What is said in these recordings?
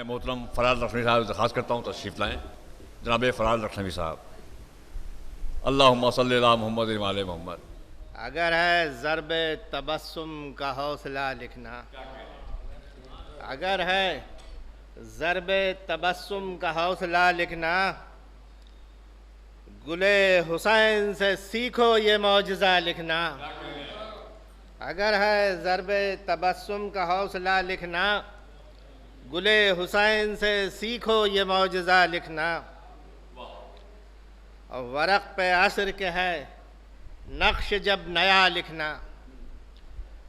मोहतरम फराज लखनवी साहब से दरख्वास्त करता हूँ तशरीफ़ लाएँ। जनाब फराज लखनवी साहब। अल्लाहुम्मा सल्ली अला मुहम्मद व आले मुहम्मद। अगर है ज़र्ब तबस्सुम का हौसला लिखना, अगर है ज़र्ब तबस्सुम का हौसला लिखना, गुले हुसैन से सीखो ये मौजज़ा लिखना। अगर है ज़र्ब तबस्सुम का हौसला लिखना, गुले हुसैन से सीखो ये मौजज़ा लिखना। और वरक़ पे असर के है नक्श जब नया लिखना,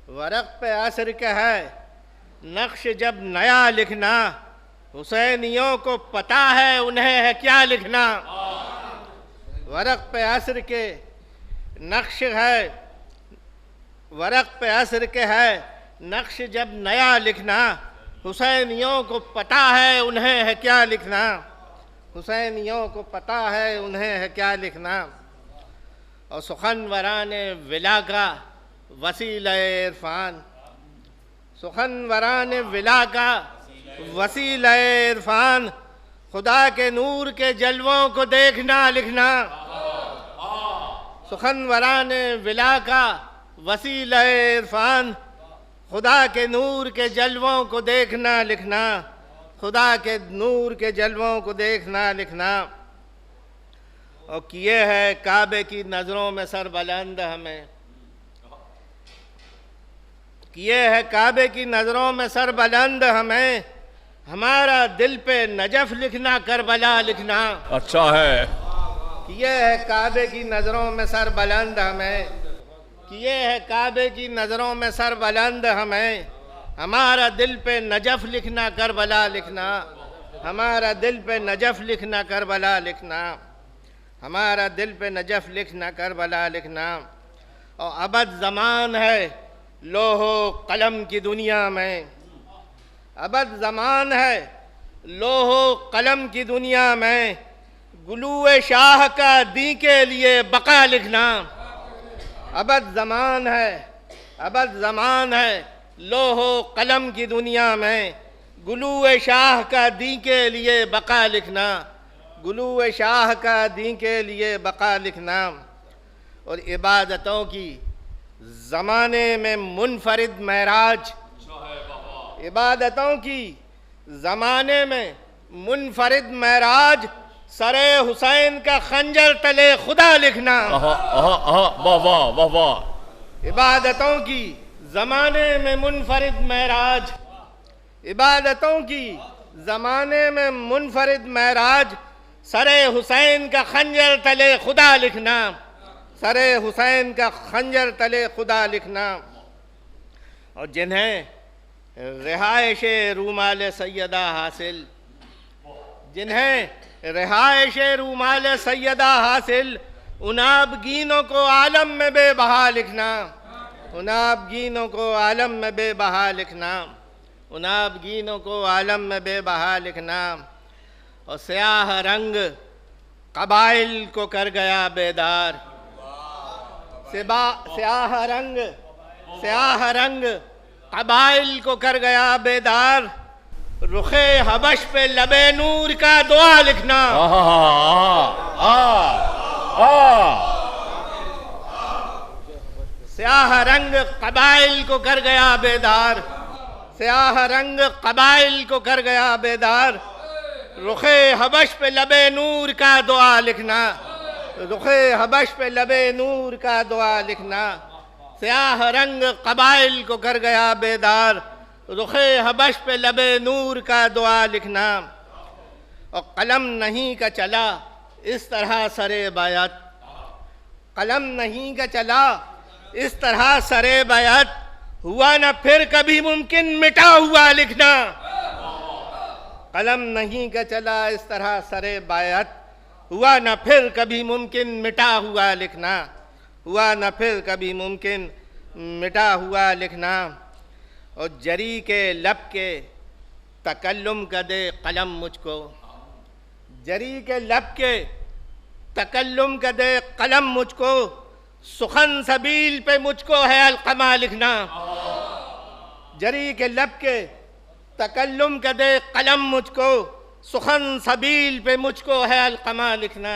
वरक़ पे असर के है नक्श जब नया लिखना। हुसैनियों को पता है उन्हें है क्या लिखना। वरक़ पे असर के नक्श है, वरक़ पे असर के है नक्श जब नया लिखना। हुसैनियों को पता है उन्हें है क्या लिखना। हुसैनियों को पता है उन्हें है क्या लिखना। और सुखनवरान विला का वसीला इरफान, सुखनवरान विला का वसीला इरफान। खुदा के नूर के जलवों को देखना लिखना। सुखनवरान विला का वसीला इरफान। खुदा के नूर के जलवों को देखना लिखना। खुदा के नूर के जलवों को देखना लिखना। और किए है काबे की नज़रों में सर बुलंद हमें, किए है काबे की नज़रों में सर बुलंद हमें। हमारा दिल पे नजफ लिखना करबला लिखना। अच्छा है। किए है काबे की नज़रों में सर बुलंद हमें, किए है काबे की नज़रों में सर बुलंद हमें। हमारा दिल पे नजफ लिखना करबला लिखना। हमारा दिल पे नजफ लिखना करबला लिखना। हमारा दिल पे नजफ लिखना करबला लिखना। और अबद ज़मान है लोहो कलम की दुनिया में, अबद ज़मान है लोहो कलम की दुनिया में। गुलूए शाह का दी के लिए बका लिखना। अबद ज़मान है, अबद ज़मान है लोहो कलम की दुनिया में। गुलूए शाह का दी के लिए बका लिखना। गुलूए शाह का दी के लिए बका लिखना। और इबादतों की ज़माने में मुनफरिद महराज, इबादतों की ज़माने में मुनफरिद महराज। सरे हुसैन का खंजर तले खुदा लिखना। वाह वाह वाह वाह। इबादतों की ज़माने में मुनफरिद महराज, इबादतों की ज़माने में मुनफरिद महराज। सरे हुसैन का खंजर तले खुदा लिखना। सरे हुसैन का खंजर तले खुदा लिखना। और जिन्हें रिहाइश रूमाल सैयदा हासिल, जिन्हें रिहाइश रूमाल सैयदा हासिल। उनाबगीनों को आलम में बेबहा लिखना। उनाबगीनों को आलम में बेबहा लिखना। उनाबगीनों को आलम में बेबहा लिखना। और स्याह रंग कबाइल को कर गया बेदार। स्याह रंग, स्याह रंग कबाइल को कर गया बेदार। रुखे हबश पे लबे नूर का दुआ लिखना। स्याह रंग कबाइल को कर गया बेदार। स्याह रंग कबाइल को कर गया बेदार। रुखे हबश पे लबे नूर का दुआ लिखना। रुखे हबश पे लबे नूर का दुआ लिखना। स्याह रंग कबाइल को कर गया बेदार। रुखे हबश पे लबे नूर का दुआ लिखना। और कलम नहीं का चला इस तरह सरे बायत, कलम नहीं का चला इस तरह सरे बायत। हुआ न फिर कभी मुमकिन मिटा हुआ लिखना। कलम नहीं का चला इस तरह सरे बायत। हुआ न फिर कभी मुमकिन मिटा हुआ लिखना। हुआ न फिर कभी मुमकिन मिटा हुआ लिखना। और जरी के लब के तकल्लुम का दे कलम मुझको। जरी के लब के तकल्लुम का दे कलम मुझको। सुखन सबील पे मुझको है अलकमा लिखना। जरी के लब के तकल्लुम का दे कलम मुझको, सुखन सबील पे मुझको है अलकमा लिखना,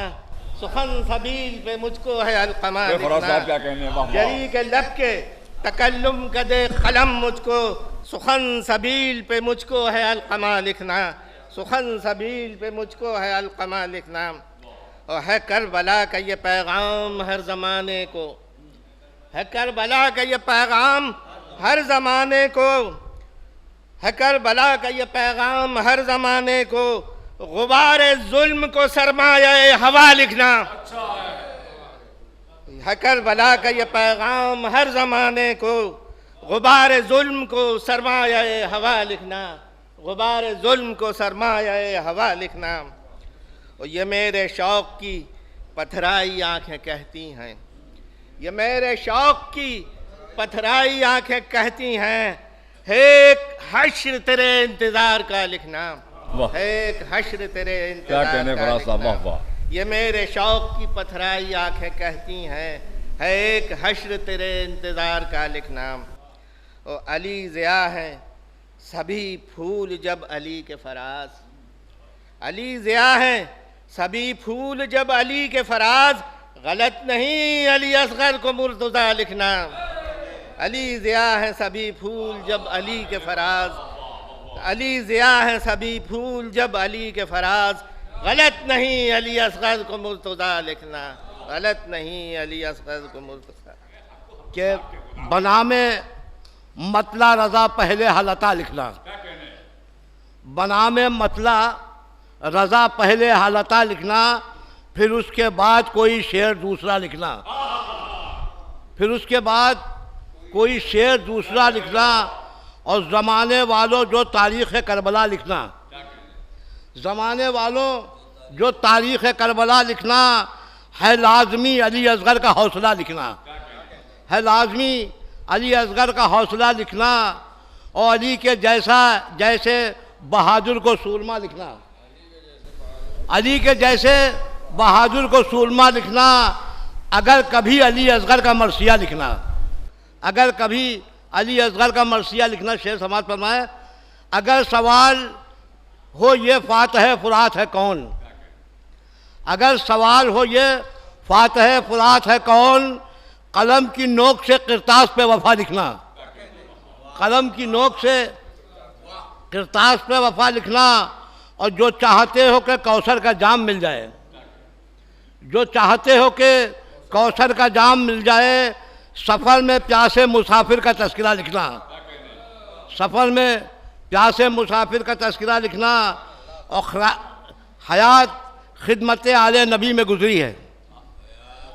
सुखन सबील पे मुझको है अलकमा लिखना। जरी के लब के तकल्लुम का दे कलम मुझको, सुखन सबील पे मुझको है अलकमा लिखना, सुखन सबील पे मुझको है अलकमा लिखना। और है करबला का ये पैगाम हर ज़माने को, है करबला का ये पैगाम हर ज़माने को, है करबला का ये पैगाम हर ज़माने को, गुबारे जुल्म को सरमाया हवा लिखना। है करबला का ये पैगाम हर ज़माने को, गुबारे जुल्म को सरमाया हवा लिखना, गुबारे जुल्म को सरमाया हवा लिखना। और ये मेरे शौक़ की पथराई आँखें कहती हैं, ये मेरे शौक़ की पथराई आँखें कहती हैं, एक हश्र तेरे इंतज़ार का लिखना, एक हश्र तेरे इंतज़ार का लिखना। ये मेरे शौक़ की पथराई आँखें कहती हैं, है एक हश्र तेरे इंतज़ार का लिखना। और अली ज़िया है सभी फूल जब अली के फराज, अली ज़िया है सभी फूल जब अली के फराज, गलत नहीं अली असगर को मुर्तज़ा लिखना। अली ज़िया है सभी फूल जब अली के फराज, अली ज़िया है सभी फूल जब अली के फराज, गलत नहीं अली असगर को मुर्तज़ा लिखना, गलत नहीं अली असगर को मुर्तज़ा के बना में मतला रज़ा पहले हलता लिखना, बना में मतला रज़ा पहले हालता लिखना, फिर उसके बाद कोई शेर दूसरा लिखना, फिर उसके बाद कोई शेर दूसरा लिखना। और ज़माने वालों जो तारीख़ करबला लिखना, ज़माने वालों जो तारीख़ करबला लिखना, है लाज़मी अली असगर का हौसला लिखना, है लाज़मी अली असगर का हौसला लिखना। और अली के जैसे बहादुर को सूरमा लिखना, अली के जैसे बहादुर को सूरमा लिखना। अगर कभी अली असगर का मरसिया लिखना, अगर कभी अली असगर का मरसिया लिखना, शेर समाज फरमाए, अगर सवाल हो ये फातह फुरात है कौन, अगर सवाल हो ये फातह फुरात है कौन, कलम की नोक से किरतास पे वफा लिखना, कलम की नोक से किरतास पे वफा लिखना। और जो चाहते हो कि कौसर का जाम मिल जाए, जो चाहते हो कि कौसर का जाम मिल जाए, सफ़र में प्यासे मुसाफिर का तस्करा लिखना, सफ़र में प्यासे मुसाफिर का तस्करा लिखना। और हयात खिदमत आले नबी में गुजरी है,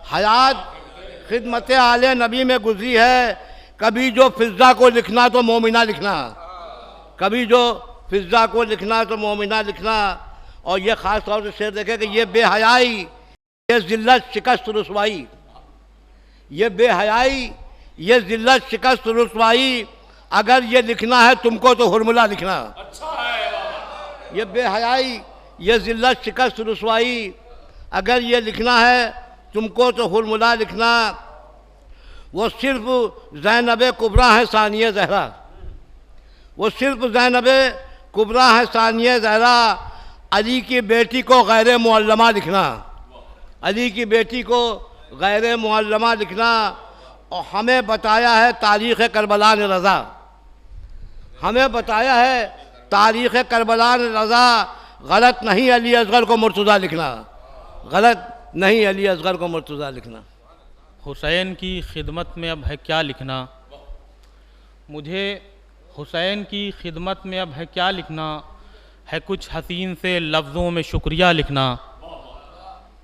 हयात खिदमत आले नबी में गुजरी है। कभी जो फिज़ा को लिखना तो मोमिना लिखना, कभी जो फिज़ा को लिखना तो मोमिना लिखना। और ये ख़ास तौर से शेर देखें कि ये बेहयाई, ये ज़िल्लत शिकस्त रुसवाई, ये बेहयाई, ये ज़िल्लत शिकस्त रुसवाई, अगर ये लिखना है तुमको तो हुरमुला लिखना। ये बेहयाई, ये ज़िल्लत शिकस्त रुसवाई, अगर ये लिखना है तुमको तो हुरमुला लिखना। वो सिर्फ ज़ैनब कुबरा है सानिया ज़हरा, वो सिर्फ ज़ैनब कुबरा है सानिया ज़हरा। अली की बेटी को गैर मुअल्लमा लिखना, अली की बेटी को गैर मुअल्लमा लिखना। और हमें बताया है तारीख़ करबला ने रज़ा, हमें बताया है तारीख़ करबला ने रज़ा, गलत नहीं अली असगर को मुर्तज़ा लिखना, गलत नहीं अली असगर को मुर्तज़ा लिखना। हुसैन की खिदमत में अब है क्या लिखना, मुझे हुसैन की खिदमत में अब है क्या लिखना, है कुछ हसीन से लफ्ज़ों में शुक्रिया लिखना।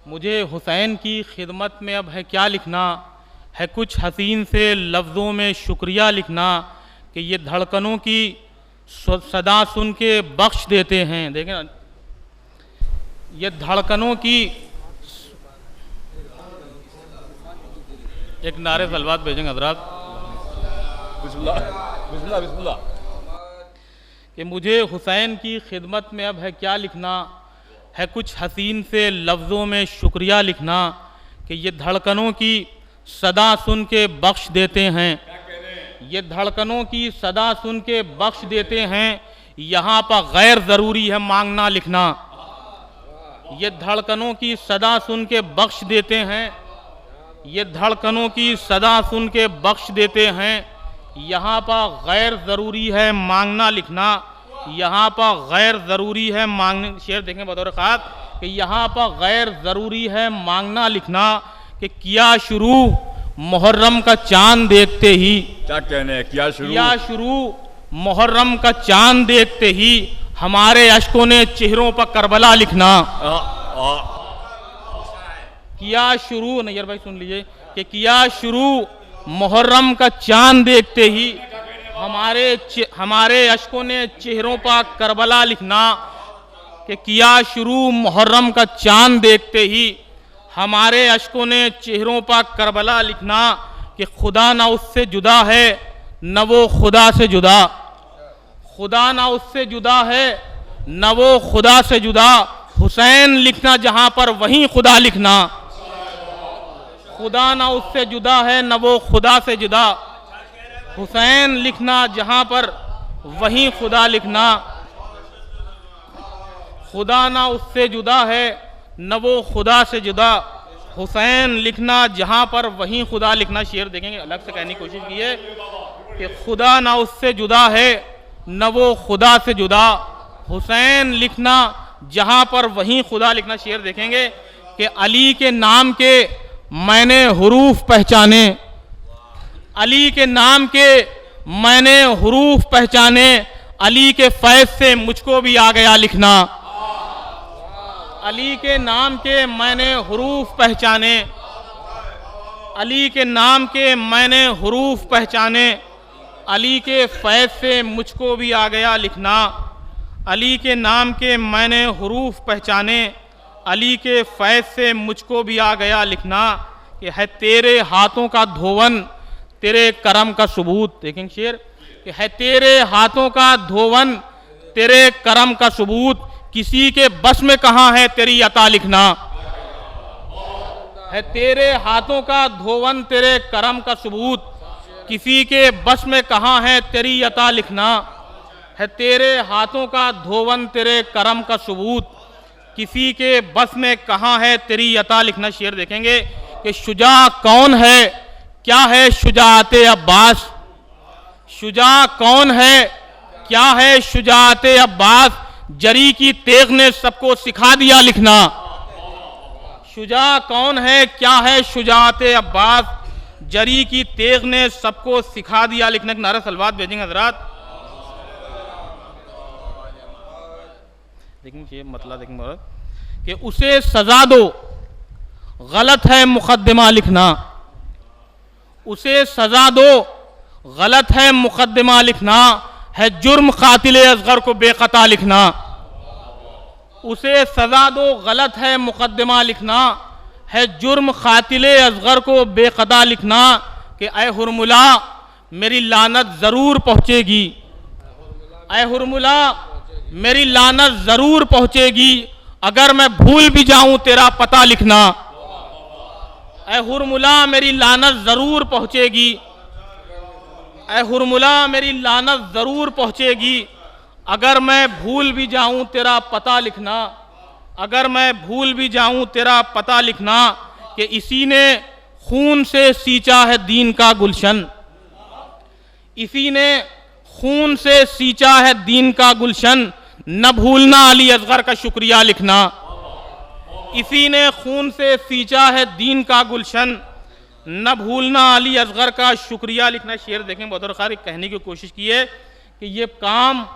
मुझे हुसैन की खिदमत में अब है क्या लिखना, है कुछ हसीन से लफ्ज़ों में शुक्रिया लिखना। कि ये धड़कनों की सदा सुन के बख्श देते हैं। देखें ना, ये धड़कनों की एक नारे सलवात भेजेंगे हज़रात। बिस्मिल्लाह बिस्मिल्लाह बिस्मिल्लाह। कि मुझे हुसैन की खिदमत में अब है क्या लिखना, है कुछ हसीन से लफ्ज़ों में शुक्रिया लिखना। कि ये धड़कनों की सदा सुन के बख्श देते हैं, ये धड़कनों की सदा सुन के बख्श देते हैं। यहाँ पर गैर ज़रूरी है मांगना लिखना। ये धड़कनों की सदा सुन के बख्श देते हैं, ये धड़कनों की सदा सुन के बख्श देते हैं। यहाँ पर गैर ज़रूरी है मांगना लिखना, यहाँ पर गैर ज़रूरी है मांगने। शेर देखें बतौर ख़ास कि यहाँ पर गैर ज़रूरी है मांगना लिखना कि किया शुरू मुहर्रम का चांद देखते ही। क्या कहने हैं, किया शुरू मुहर्रम का चांद देखते ही हमारे अश्कों ने चेहरों पर करबला लिखना। किया शुरू, नैयर भाई सुन लीजिए, कि किया शुरू मुहर्रम का चांद देखते ही हमारे अश्कों ने चेहरों पर करबला लिखना। कि किया शुरू मुहर्रम का चांद देखते ही हमारे अश्कों ने चेहरों पर करबला लिखना। कि खुदा ना उससे जुदा है न वो खुदा से जुदा, खुदा ना उससे जुदा है न वो खुदा से जुदा। हुसैन लिखना जहां पर वहीं खुदा लिखना। खुदा ना उससे जुदा है न वो खुदा से जुदा। हुसैन लिखना जहां पर वहीं खुदा लिखना। खुदा ना उससे जुदा है न वो खुदा से जुदा। हुसैन लिखना जहां पर वहीं खुदा लिखना। शेर देखेंगे, अलग से कहने की कोशिश की है कि खुदा ना उससे जुदा है न वो खुदा से जुदा। हुसैन लिखना जहां पर वहीं खुदा लिखना। शेर देखेंगे कि अली के नाम के मैंने हुरूफ पहचाने, अली के नाम के मैंने हुरूफ पहचाने। अली के फैज़ से मुझको भी आ गया लिखना। अली के नाम के मैंने हुरूफ पहचाने, अली के नाम के मैंने हुरूफ पहचाने। अली के फैज़ से मुझको भी आ गया लिखना। अली के नाम के मैंने हुरूफ पहचाने, अली के फैज़ से मुझको भी आ गया लिखना। कि है तेरे हाथों का धोवन तेरे करम का सबूत। देखेंगे शेर कि है तेरे हाथों का धोवन तेरे करम का सबूत। किसी के बस में कहाँ है तेरी अता लिखना। है तेरे हाथों का धोवन तेरे करम का सबूत। किसी के बस में कहाँ है तेरी अता लिखना। है तेरे हाथों का धोवन तेरे करम का सबूत। किसी के बस में कहाँ है तेरी अता लिखना। शेर देखेंगे कि शुजा कौन है, क्या है शुजाअते अब्बास। शुजा कौन है, क्या है शुजाअते अब्बास। जरी की तेग ने सबको सिखा दिया लिखना। शुजा कौन है, क्या है शुजाअते अब्बास। जरी की तेग ने सबको सिखा दिया लिखना। नारा सलवात भेजेंगे हजरात। देखेंगे मतलब देखेंगे कि उसे सजा दो गलत है मुकद्दमा लिखना। उसे सजा दो गलत है मुकद्दमा लिखना। है जुर्म कातिले असगर को बेकता लिखना। उसे सजा दो गलत है मुकद्दमा लिखना। है जुर्म कातिले असगर को बेकता लिखना। कि ऐ हुरमुला मेरी लानत ज़रूर पहुँचेगी, ऐ हुरमुला मेरी लानत ज़रूर पहुँचेगी। अगर मैं भूल भी जाऊं तेरा पता लिखना। ऐ हुरमुला मेरी लानत ज़रूर पहुँचेगी, ऐ हुरमुला मेरी लानत ज़रूर पहुँचेगी। अगर मैं भूल भी जाऊं तेरा पता लिखना। अगर मैं भूल भी जाऊं तेरा पता लिखना। कि इसी ने खून से सींचा है दीन का गुलशन। इसी ने खून से सींचा है दीन का गुलशन। न भूलना अली असगर का शुक्रिया लिखना। इसी ने खून से सींचा है दीन का गुलशन। न भूलना अली असगर का शुक्रिया लिखना। शेर देखें बतौर खार कहने की कोशिश की है कि ये काम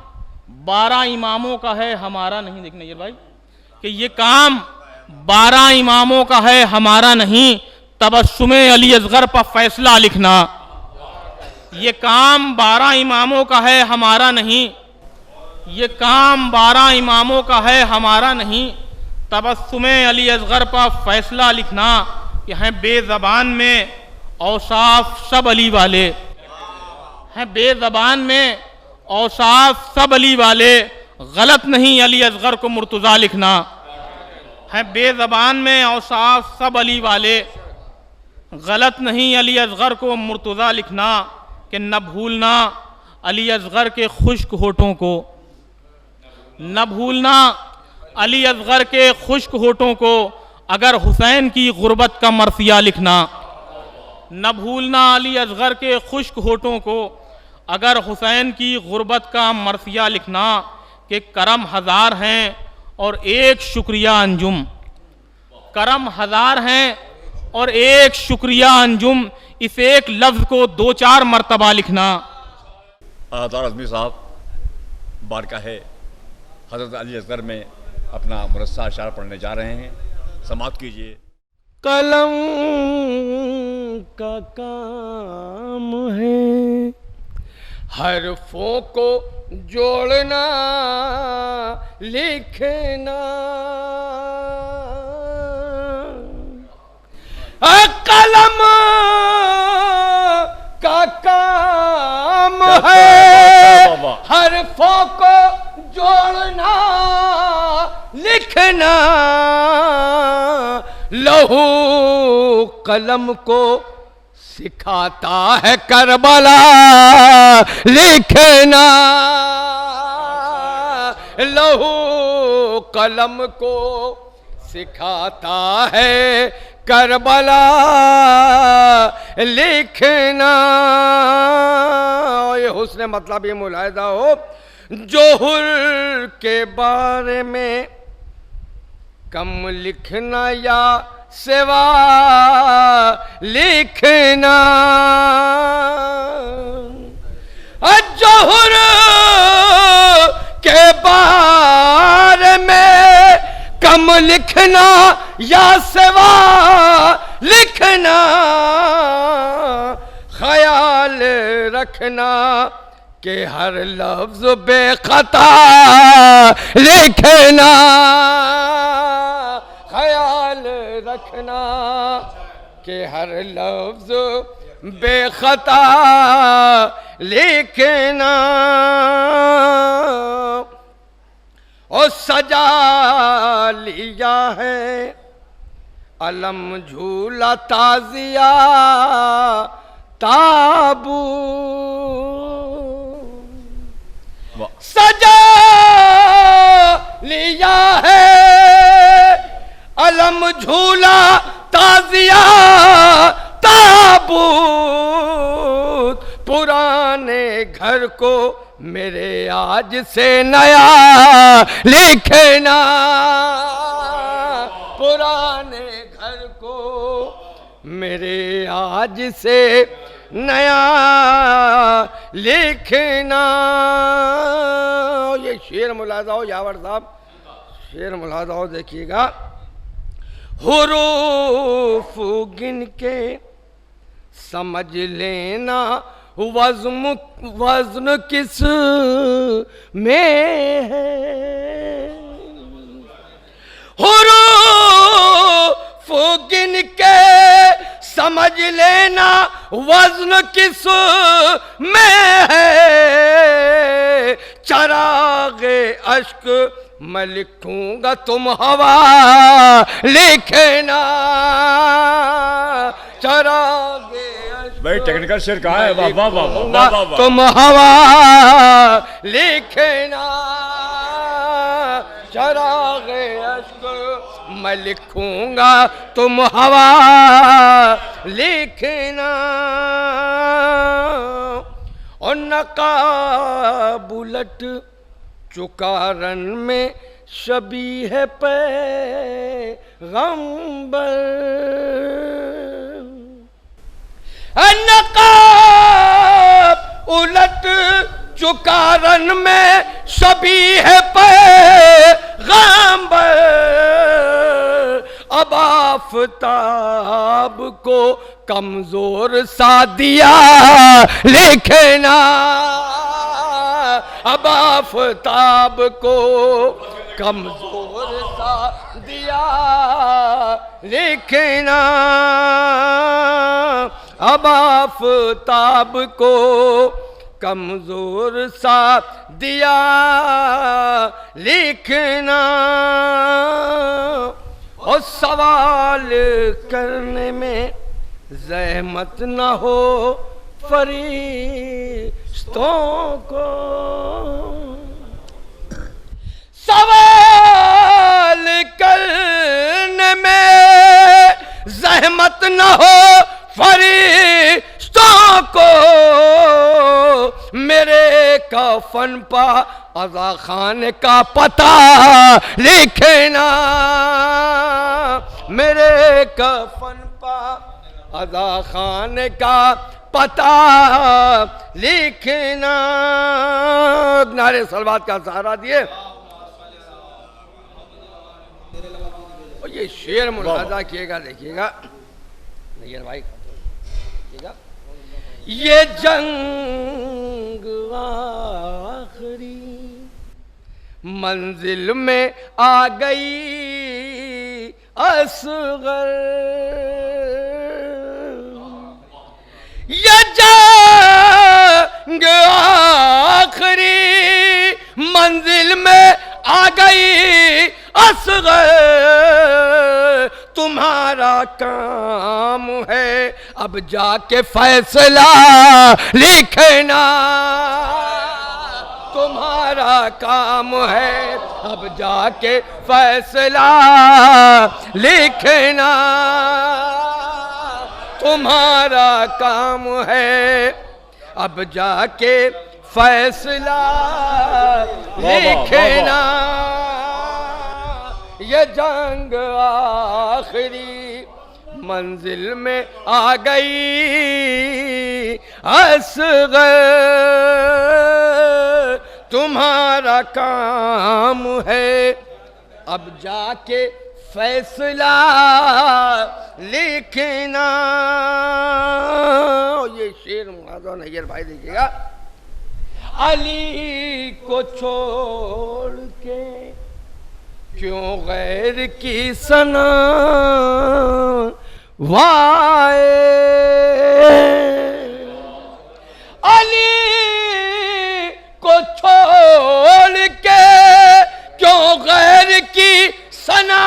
12 इमामों का है हमारा नहीं। देखना ये भाई कि ये काम 12 इमामों का है हमारा नहीं। तबस्सुमे अली असगर पर फैसला लिखना। ये काम 12 इमामों का है हमारा नहीं। ये काम 12 इमामों का है हमारा नहीं। तबस्सुमे अली असगर पर फैसला लिखना। कि हैं बेज़बान में औसाफ सब अली वाले, हैं बेज़बान में औसाफ सब अली वाले। गलत नहीं अली असगर को मुर्तज़ा लिखना। हैं बेज़बान में औसाफ सब अली वाले। गलत नहीं अली असगर को मुर्तज़ा लिखना। कि न भूलना अली असगर के खुश्क होठों को, न भूलना अली असगर के खुश्क होठों को अगर हुसैन की गुर्बत का मरसिया लिखना। न भूलना अली असगर के खुश्क होठों को अगर हुसैन की गुर्बत का मरसिया लिखना कि करम हज़ार हैं और एक शुक्रिया अंजुम। करम हज़ार हैं और एक शुक्रिया अंजुम, इस एक लफ्ज़ को 2-4 मरतबा लिखना। आज़ाद आज़मी साहब बारगाह हज़रत अली असगर में अपना मुरस्सा अशार पढ़ने जा रहे हैं, समाप्त कीजिए। कलम का काम है हरफों को जोड़ना लिखना, कलम का काम है हरफों को जोड़ना लिखना, लहू कलम को सिखाता है करबला लिखना, लहू कलम को सिखाता है करबला लिखना। ये हुस्न मतलब ये मुलाहिजा हो, जोहुर के बारे में कम लिखना या सिवा लिखना, जोहुर के बारे में कम लिखना या सिवा लिखना, ख्याल रखना कि हर लफ्ज बेखता लिखना, ख्याल रखना कि हर लफ्ज बेखता लिखना। और सजा लिया है अलम झूला ताजिया ताबू, सजा लिया है अलम झूला ताजिया ताबूत, पुराने घर को मेरे आज से नया लिखना, पुराने घर को मेरे आज से नया लिखना। ये शेर मुलाजा हो यावर साहब, शेर मुलाजा हो देखिएगा। हुरूफ गिन के समझ लेना वज़्न किस में है, हुरूफ गिन के समझ लेना वज़्न किस में है, चरागे अश्क मैं लिखूंगा तुम हवा लिखना, चरागे भाई टेक्निकल शेर कहाँ है? वाह वाह वाह वाह वाह वाह। तुम हवा लिखना, चरागे अश्क मैं लिखूंगा तुम हवा लिखना। और नकाब उलट चुका रन में शबीह पैगंबर, नकाब उलट चुका रन में शबीह पैगंबर, अब आफताब को कमजोर सा दिया लिखना, अब आफताब को कमजोर सा दिया लिखना, अब आफताब को कमजोर सा दिया लिखना। और सवाल करने में ज़हमत न हो फरिश्तों को, सवाल करने में जहमत न हो फरिश्तों को, मेरे कफन पा अज़ा खान का पता लिखना, मेरे कफन पा अज़ा खान का पता लिखना। नारे सलवात का सहारा दिए। और ये शेर मुलाजा किएगा, देखिएगा नैयर भाई, देखिएगा। ये जंग आखिरी मंजिल में आ गई असगर, ये जंग आखिरी मंजिल में आ गई असगर, तुम्हारा काम है अब जाके फैसला लिखना, तुम्हारा काम है अब जाके फैसला लिखना, तुम्हारा काम है अब जाके फैसला लिखना। ये जंग आखिरी मंजिल में आ गई असगर, तुम्हारा काम है अब जाके फैसला लिखना। ये शेर मुआज़ा नैयर भाई देखिएगा। अली को छोड़ के क्यों गैर की सना वाए, अली को छोड़ के क्यों गैर की सना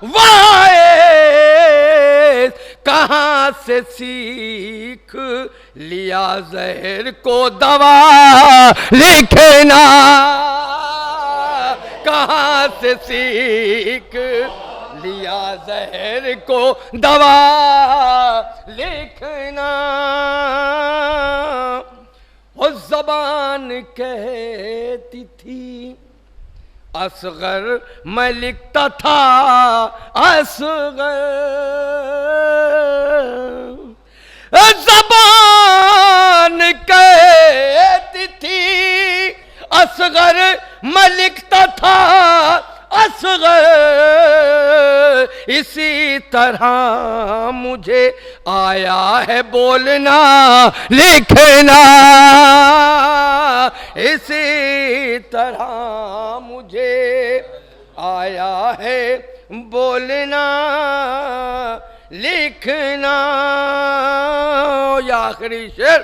वाए, कहाँ से सीख लिया जहर को दवा लिखना, कहाँ से सीख लिया जहर को दवा लिखना। वो ज़बान कहती थी असगर मैं लिखता था असगर, ज़बान कहती थी असगर मैं लिखता था असगर, इसी तरह मुझे आया है बोलना लिखना, इसी तरह मुझे आया है बोलना लिखना। या आखिरी शेर।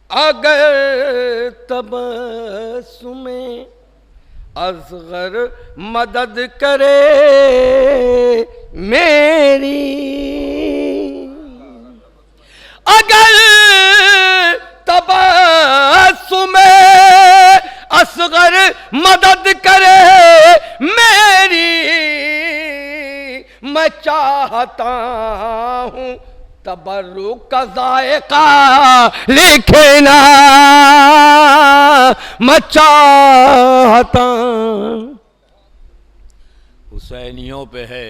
अगर तबस्सुमे असगर मदद करे मेरी, अगर तबस्सुमे असगर मदद करे मेरी, मैं चाहता हूँ तबर्रुक का जायका लिखना, मैं चाहता। हुसैनियों पे है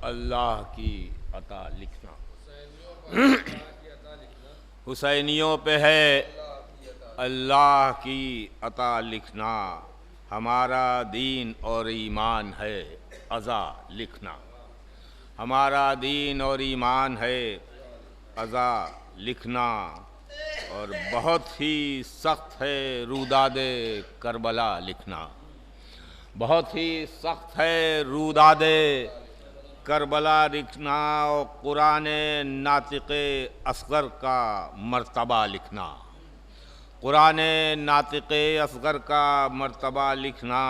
अल्लाह की अता लिखना, हुसैनियों पे है अल्लाह की अता लिखना, हमारा दीन और ईमान है अज़ा लिखना, हमारा दीन और ईमान है अज़ा लिखना। और बहुत ही सख्त है रूदादे करबला लिखना, बहुत ही सख्त है रूदादे करबला लिखना। और कुरान नातिक़े असगर का मर्तबा लिखना, कुरान नातिक़े असगर का मर्तबा लिखना।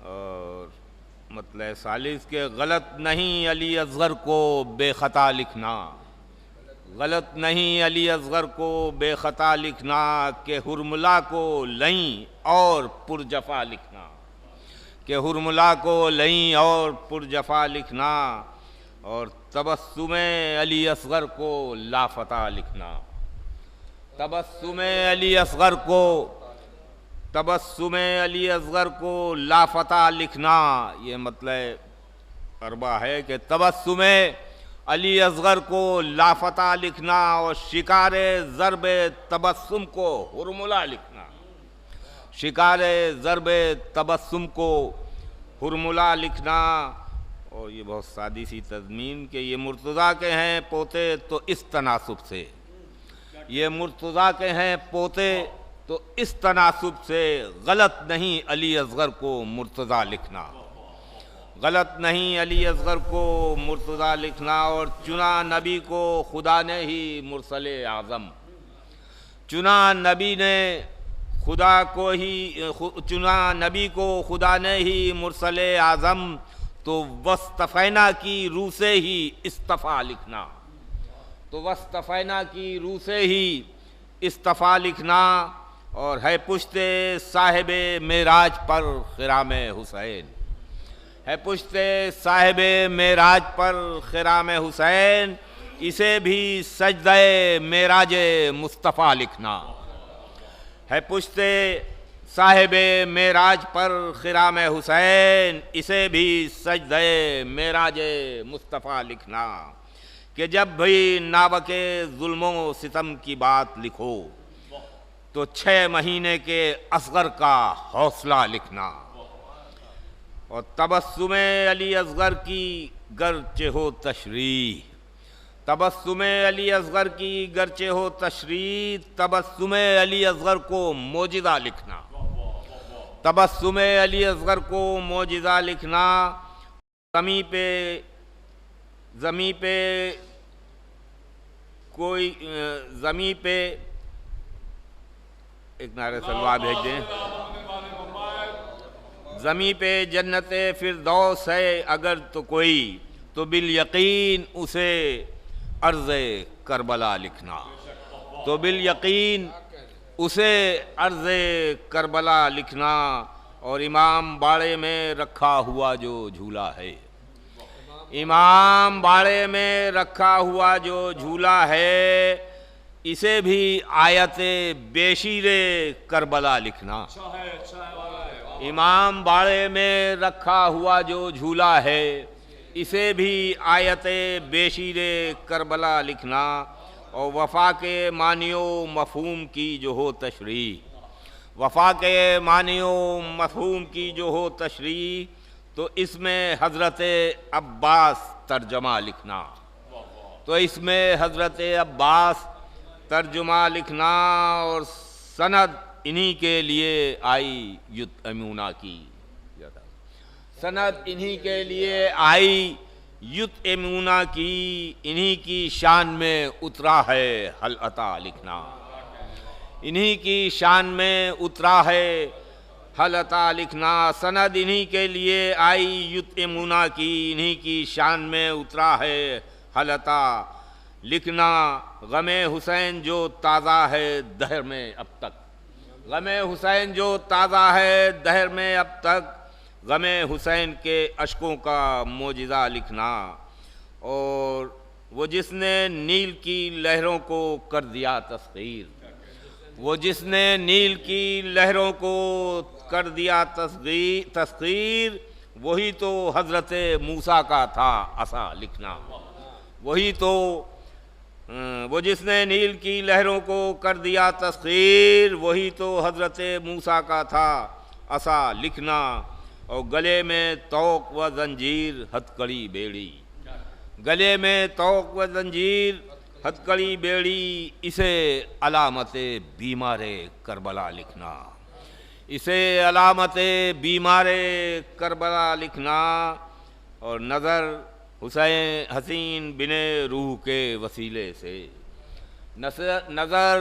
और मतलब सालिस के गलत नहीं अली असगर को बेखता लिखना, गलत नहीं अली असगर को बेखता लिखना, के हुरमुला को लई और पुरजफा लिखना, के हुरमुला को लई और पुरजफा लिखना, और तबस्सुमे अली असगर को लाफता लिखना। तबस्सुमे अली असगर को, तबस्सुमे अली असगर को लाफता लिखना, ये मतलब अरबा है कि तबस्सुमे अली असगर को लाफता लिखना और शिकारे ज़रब तबस्सुम को हुरमुला लिखना। शिकारे ज़रब तबस्सुम को हुरमुला लिखना। और ये बहुत सादी सी तज़मीन कि ये मुर्तज़ा के हैं पोते तो इस तनासुब से, ये मुर्तज़ा के हैं पोते तो इस तनासुब से गलत नहीं अली असगर को मुर्तज़ा लिखना, गलत नहीं अली असगर को मुर्तज़ा लिखना। और चुना नबी को खुदा ने ही मुरसले आज़म, चुना नबी ने खुदा को ही, चुना नबी को खुदा ने ही मुरसले आज़म, तो वस्तफ़ैना की रूह से ही इस्तफ़ा लिखना, तो वस्तफ़ैना की रूह से ही इस्तफ़ा लिखना। और है पुश्ते साहिबे मेराज पर ख़िराम हुसैन, है पुश्ते साहिबे मेराज पर ख़िराम हुसैन, इसे भी सजदे मेराज मुस्तफ़ा लिखना। है पुश्ते साहिबे मेराज पर ख़िराम हुसैन, इसे भी सजदे मेराज मुस्तफ़ा लिखना। कि जब भी नावके जुल्मों सितम की बात लिखो, तो 6 महीने के असगर का हौसला लिखना। और तबस्सुमे अली असगर की गरचे हो तशरीह, तबस्सुमे अली असगर की गरचे हो तशरीह, तबस्सुमे अली असगर को मोजिज़ा लिखना, तबस्सुमे अली असगर को मोजिज़ा लिखना। ज़मीं पे कोई ज़मीं पे एक नारे सलवा भेज दें। ज़मीं पे जन्नते फिरदौस है अगर तो कोई, तो बिल यकीन उसे अर्ज़े करबला लिखना, तो बिल यकीन उसे अर्ज़े करबला लिखना। और इमाम बाड़े में रखा हुआ जो झूला है, इमाम बाड़े में रखा हुआ जो झूला है, इसे भी आयते बेशीरे करबला लिखना। इमाम बाड़े में रखा हुआ जो झूला है, इसे भी आयते बेशीरे करबला लिखना। और वफ़ा के मानियो मफ़हूम की जो हो तशरीह, वफ़ा के मानियो मफ़हूम की जो हो तशरीह, तो इसमें हज़रत अब्बास तर्जमा लिखना, तो इसमें हज़रत अब्बास तर्जुमा लिखना। और सनद इन्हीं के लिए आई युत अमूना की, सनद इन्हीं के लिए आई युत अमूना की, इन्हीं की शान में उतरा है हल अता लिखना, इन्हीं की शान में उतरा है हल अता लिखना। सनद इन्हीं के लिए आई युत अमूना की, इन्हीं की शान में उतरा है हल अता लिखना। गमे हुसैन जो ताज़ा है दहर में अब तक, गमे हुसैन जो ताज़ा है दहर में अब तक, गमे हुसैन के अश्कों का मोजिज़ा लिखना। और वो जिसने नील की लहरों को कर दिया तस्खीर, वो जिसने नील की लहरों को कर दिया तस्खीर, वही तो हज़रत मूसा का था असा लिखना, वही तो वो जिसने नील की लहरों को कर दिया तस्खीर, वही तो हज़रत मूसा का था असा लिखना। और गले में तौक व जंजीर हथकड़ी बेड़ी, गले में तौक व जंजीर हथकड़ी बेड़ी, इसे अलामत बीमारे करबला लिखना, इसे अलामत बीमारे करबला लिखना। और नज़र हुसैन हसीन बिने रूह के वसीले से, नज़र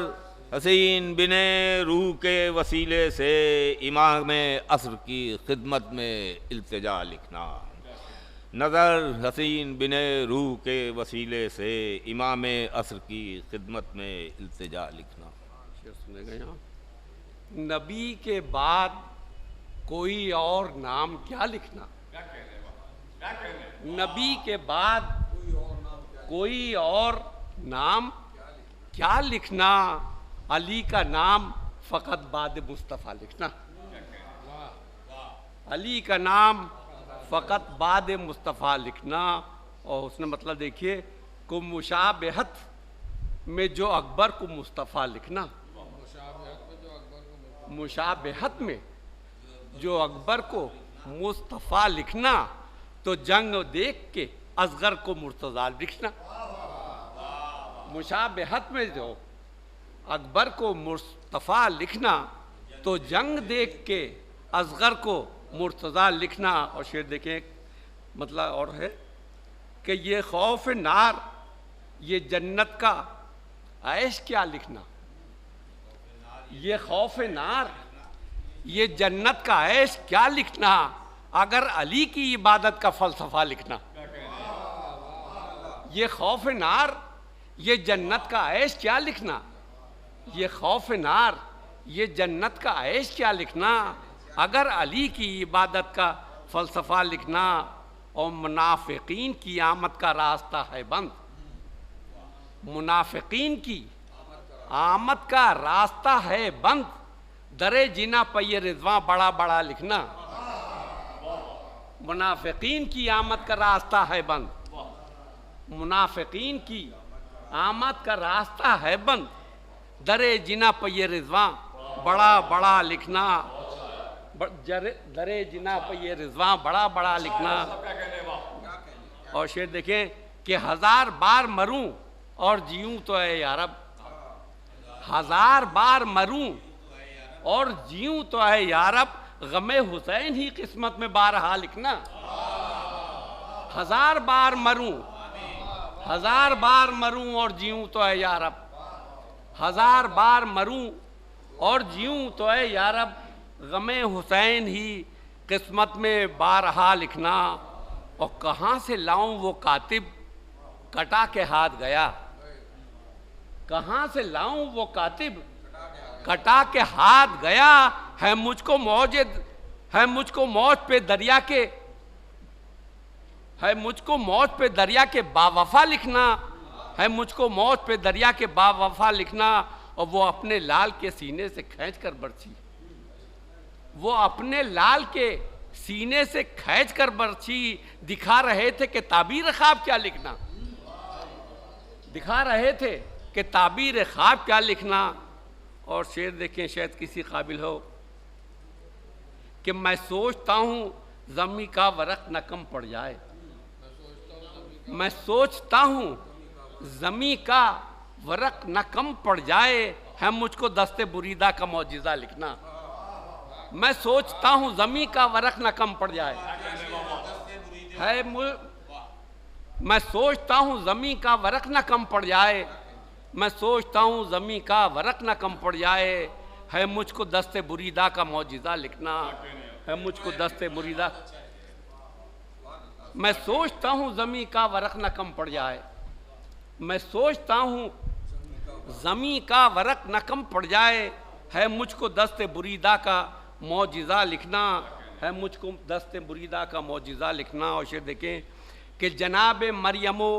हसीन बिने रूह के वसीले से, इमाम असर की खिदमत में इल्तिजा लिखना, नज़र हसीन बिने रूह के वसीले से इमाम असर की खिदमत में इल्तिजा लिखना। शेर सुनेगा यहाँ। नबी के बाद कोई और नाम क्या लिखना, नबी के बाद कोई और नाम क्या लिखना, अली का नाम फ़कत बाद मुस्तफ़ा लिखना, अली का नाम फ़कत बाद मुस्तफ़ा लिखना। और उसने मतलब देखिए को मुशाबहत में जो अकबर को मुस्तफ़ा लिखना, मुशाबहत में जो अकबर को मुस्तफ़ा लिखना, तो जंग देख के असगर को मुर्तज़ा लिखना। मुशाबहत में जो अकबर को मुस्तफ़ा लिखना, तो जंग देख के असगर को मुर्तज़ा लिखना। और शेर देखें मतलब और है कि ये खौफ नार ये जन्नत का ऐश क्या लिखना, ये खौफ नार ये जन्नत का ऐश क्या लिखना, अगर अली की इबादत का फ़लसफ़ा लिखना। ये खौफ नार ये जन्नत का ऐश क्या लिखना, ये खौफ नार ये जन्नत का ऐश क्या लिखना, अगर अली की इबादत का फ़लसफ़ा लिखना। और मुनाफिकीन की आमद का रास्ता है बंद, मुनाफिकीन की आमद का रास्ता है बंद, दरे जिना पे रिजवां बड़ा बड़ा लिखना। मुनाफिकीन की आमद का रास्ता है बंद, मुनाफिकीन की आमद का रास्ता है बंद, दरे जिना पे रिजवां बड़ा बड़ा लिखना, दरे जिना पे रिजवां बड़ा बड़ा लिखना। और शेर देखें कि 1000 बार मरूं और जीऊं तो है यारब, 1000 बार मरूं और जीऊं तो है यारब, गमे हुसैन ही किस्मत में बारहा लिखना। 1000 बार मरूं, 1000 बार मरूं और जीऊं तो है यारब, 1000 बार मरूं और जीऊं तो है यारब, गमे हुसैन ही किस्मत में बारहा लिखना। और कहाँ से लाऊं वो कातिब कटा के हाथ गया, कहाँ से लाऊं वो कातिब कटा के हाथ गया, है मुझको मौजिद है मुझको मौज पे दरिया के, है मुझको मौज पे दरिया के बावफा लिखना, है मुझको मौज पे दरिया के बावफा लिखना। और वो अपने लाल के सीने से खींच कर बरछी, वो अपने लाल के सीने से खींच कर बरछी दिखा रहे थे कि ताबीर ख्वाब क्या लिखना, दिखा रहे थे कि ताबीर ख्वाब क्या लिखना। और शेर देखें शायद किसी काबिल हो कि मैं सोचता हूँ ज़मी का वरक न कम पड़ जाए, मैं सोचता हूँ ज़मी का वरक न कम पड़ जाए, है मुझको दस्ते बुरीदा का मौजिज़ा लिखना। मैं सोचता हूँ ज़मी का वरक न कम पड़ जाए, है मैं सोचता हूँ ज़मी का वरक न कम पड़ जाए, मैं सोचता हूँ ज़मी का वरक न कम पड़ जाए, है मुझको दस्ते बुरीदा का मौजिज़ा लिखना, है मुझको दस्ते बुरीदा। मैं सोचता हूँ ज़मी का वरक न कम पड़ जाए, मैं सोचता हूँ ज़मी का वरक न कम पड़ जाए, है मुझको दस्ते बुरीदा का मौजिज़ा लिखना, है मुझको दस्ते बुरीदा का मौजिज़ा लिखना। और शेर देखें कि जनाब मरियमो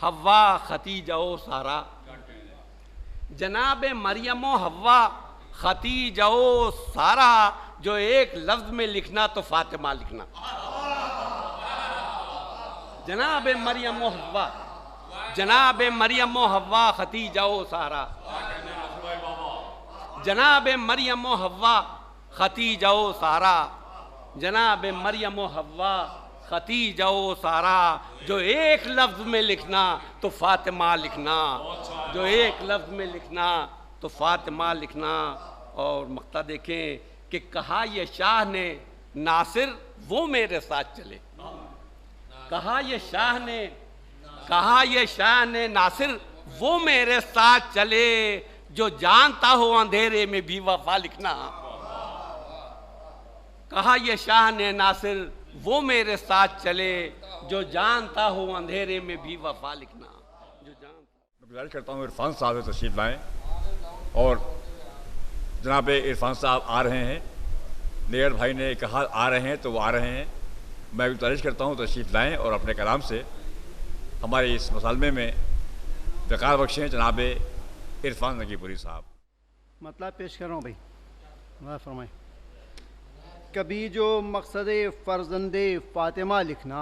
हव्वा खतीजाओ सारा, जनाब मरियमो हव्वा खतीजाओ सारा, जो एक लफ्ज़ में लिखना तो फातिमा लिखना। जनाब मरियमो हव्वा, जनाब मरियमो हव्वा खतीजाओ सारा, जनाब मरियमो हव्वा खतीजाओ सारा, जनाब मरियमो हव्वा खतीजाओ सारा, जो एक लफ्ज़ में लिखना तो फातिमा लिखना, जो एक लफ्ज़ में लिखना तो फातिमा लिखना। और मक्ता देखें कि कहा ये शाह ने नासिर वो मेरे साथ चले, कहा ये शाह ने, कहा ये शाह ने नासिर वो मेरे साथ चले, जो जानता हो अंधेरे में भी वफा लिखना। कहा ये शाह ने नासिर वो मेरे साथ चले, जो जानता हो अंधेरे में भी वफा लिखना, जो जानता। मैं गुजारिश करता हूँ इरफान साहब से तशरीफ़ लाएँ और जनाब इरफान साहब आ रहे हैं। लेयर भाई ने कहा आ रहे हैं तो वो आ रहे हैं। मैं गुजारिश करता हूँ तशरीफ़ लाएँ और अपने कलाम से हमारे इस मसालमे में वक़ार बख्शें जनाब इरफान नगीपुरी साहब। मतलब पेश कर रहा हूँ भाई, मैं फरमाएं। कभी जो मकसद फ़र्जंदे फ़ातिमा लिखना,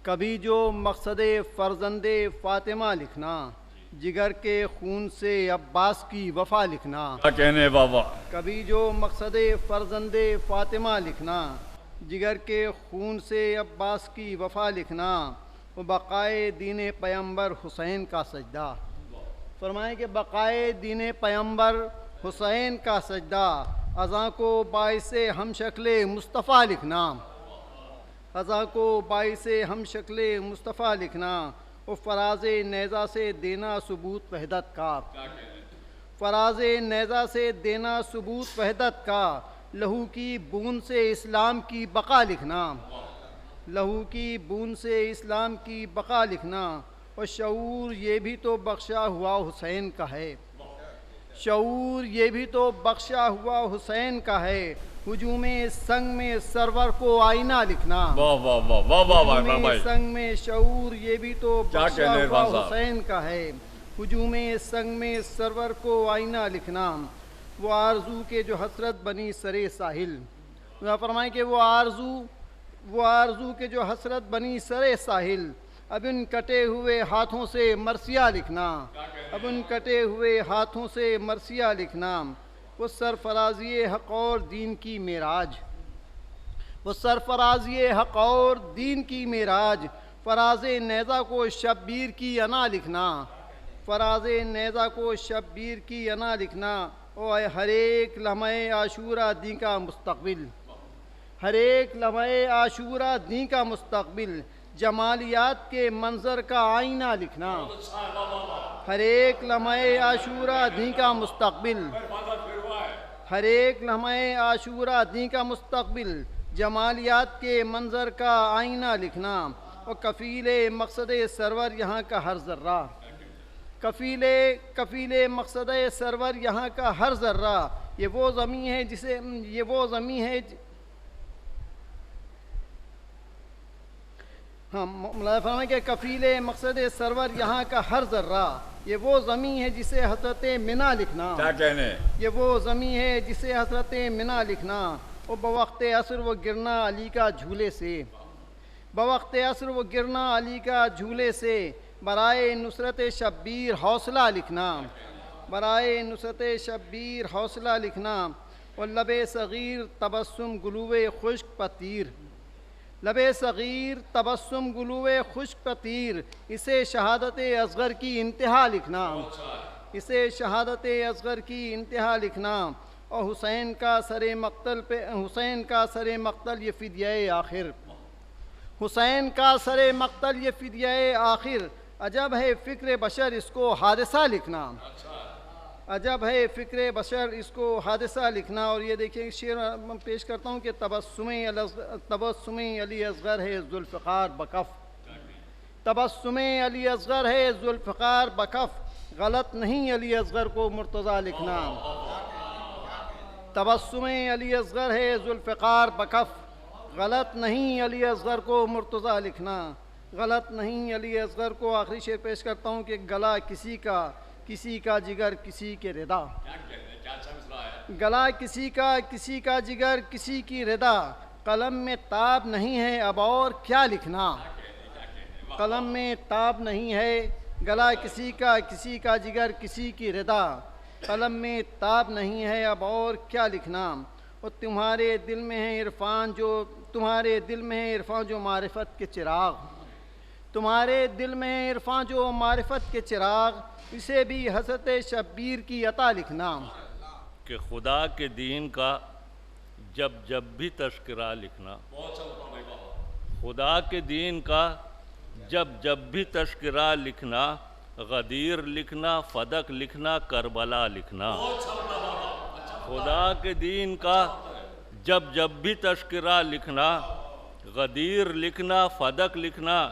कभी जो मकसद फ़र्जंदे फ़ातिमा लिखना, जिगर के खून से अब्बास की वफ़ा लिखना। क्या कहने बाबा। कभी जो मकसद फ़र्जंदे फ़ातिमा लिखना, जिगर के खून से अब्बास की वफ़ा लिखना, वो बक़ाए दीन पैगम्बर हुसैन का सजदा। फरमाएँ कि बक़ाए दीन पैगम्बर हुसैन का सजदा, अज़ा को बाइसे हम शक्ल मुस्तफ़ा लिखना, अज़ा को बाइसे हम शक्ल मुस्तफ़ा लिखना, वो फ़राज़ नेज़ा से देना सबूत वहदत का, फ़राज़ नेज़ा से देना सबूत वहदत का, लहू की बूंद से इस्लाम की बक़ा लिखना, लहू की बूंद से इस्लाम की बक़ा लिखना। और शऊर ये भी तो बख्शा हुआ हुसैन का है, शऊर ये भी तो बख्शा हुआ हुसैन का है, हुजूमे संग में सरवर को आईना लिखना। वाह वाह वाह वाह वाह वाह हुजूमे संग में शऊर ये भी तो बख्शा हुआ हुसैन का है, हुजूमे संग में सरवर को आईना लिखना। वो आरजू के जो हसरत बनी सरे साहिल, फरमाएँ कि वो आरजू के जो हसरत बनी सरे साहिल, अब उन कटे हुए हाथों से मरसिया लिखना, अब उन कटे हुए हाथों से मरसिया लिखना। वो सरफराज़ी हक़ और दीन की मेराज, वो सरफराज़ी हक़ और दीन की मेराज, फ़राज़ नेज़ा को शब्बीर की अना लिखना, फ़राज़ नेज़ा को शब्बीर की अना लिखना। और हर एक लम्हे आशूरा दी का मुस्तक़बिल, हर एक लम्हे आशूरा दी का मुस्तक़बिल, जमालियात के मंज़र का आईना लिखना, हर एक लम्हे आशूरा दी का मुस्तक़बिल, हर एक लम्हे आशूरा दी का मुस्तक़बिल, जमालियात के मंज़र का आईना लिखना। और कफ़ीले मकसद सरवर यहाँ का हर ज़र्रा, कफ़ीले मकसद सरवर यहाँ का हर ज़र्रा, ये वो ज़मीं है जिसे, ये वो ज़मीं है, हाँ फरमाएं कि कफ़ीले मकसद सरवर यहाँ का हर ज़र्रा, ये वो ज़मीं है जिसे हज़रत मिना लिखना। क्या कहने। ये वो ज़मीं है जिसे हज़रत मिना लिखना। और बवक़्ते असर वो गिरना अली का झूले से, बवक़्ते असर वो गिरना अली का झूले से, बराए नुसरत शब्बीर हौसला लिखना, बराए नुसरत शब्बीर हौसला लिखना। और लबे सग़ीर तबस्सुम गुलूए खुश्क पतीर, लबे सग़ीर तबस्सुम गुलूए खुश्क पतीर, इसे शहादत असग़र की इंतहा लिखना, इसे शहादत असग़र की इंतहा लिखना। और हुसैन का सरे मक़तल पे, हुसैन का सरे मक़तल ये फ़िदियाए आखिर, हुसैन का सरे मक़तल ये फ़िदियाए आखिर, अजब है फ़िक्र बशर इसको हादसा लिखना, अजब है फ़िक्र बशर इसको हादसा लिखना। और ये देखिए शेर मैं पेश करता हूँ कि तबस्सुमे अली असग़र है ज़ुल्फ़िकार बकफ़, तबस्सुमे अली असग़र है ज़ुल्फ़िकार बकफ़, गलत नहीं अली असग़र को मुर्तज़ा लिखना, तबस्सुमे अली असग़र है ज़ुल्फ़िकार बकफ़, गलत नहीं अली असग़र को मुर्तज़ा लिखना, गलत नहीं अली असग़र को। आखिरी शेर पेश करता हूँ कि गला किसी का जिगर किसी के रिदा, गला किसी का जिगर किसी की रिदा, कलम में ताब नहीं है अब और क्या लिखना, कलम में ताब नहीं है, गला किसी का जिगर किसी की रिदा, कलम में ताब नहीं है अब और क्या लिखना। और तुम्हारे दिल में है इरफान जो, तुम्हारे दिल में है इरफान जो मारिफत के चिराग, तुम्हारे दिल में है इरफान जो मारिफत के चिराग, इसे भी हज़रत शब्बीर की अता लिखना। कि खुदा के दीन का जब जब भी तज़किरा लिखना, खुदा के दीन का जब जब भी तज़किरा लिखना, गदीर लिखना, फदक लिखना, करबला लिखना। खुदा के दीन का जब जब भी तज़किरा लिखना, गदीर लिखना, फदक लिखना,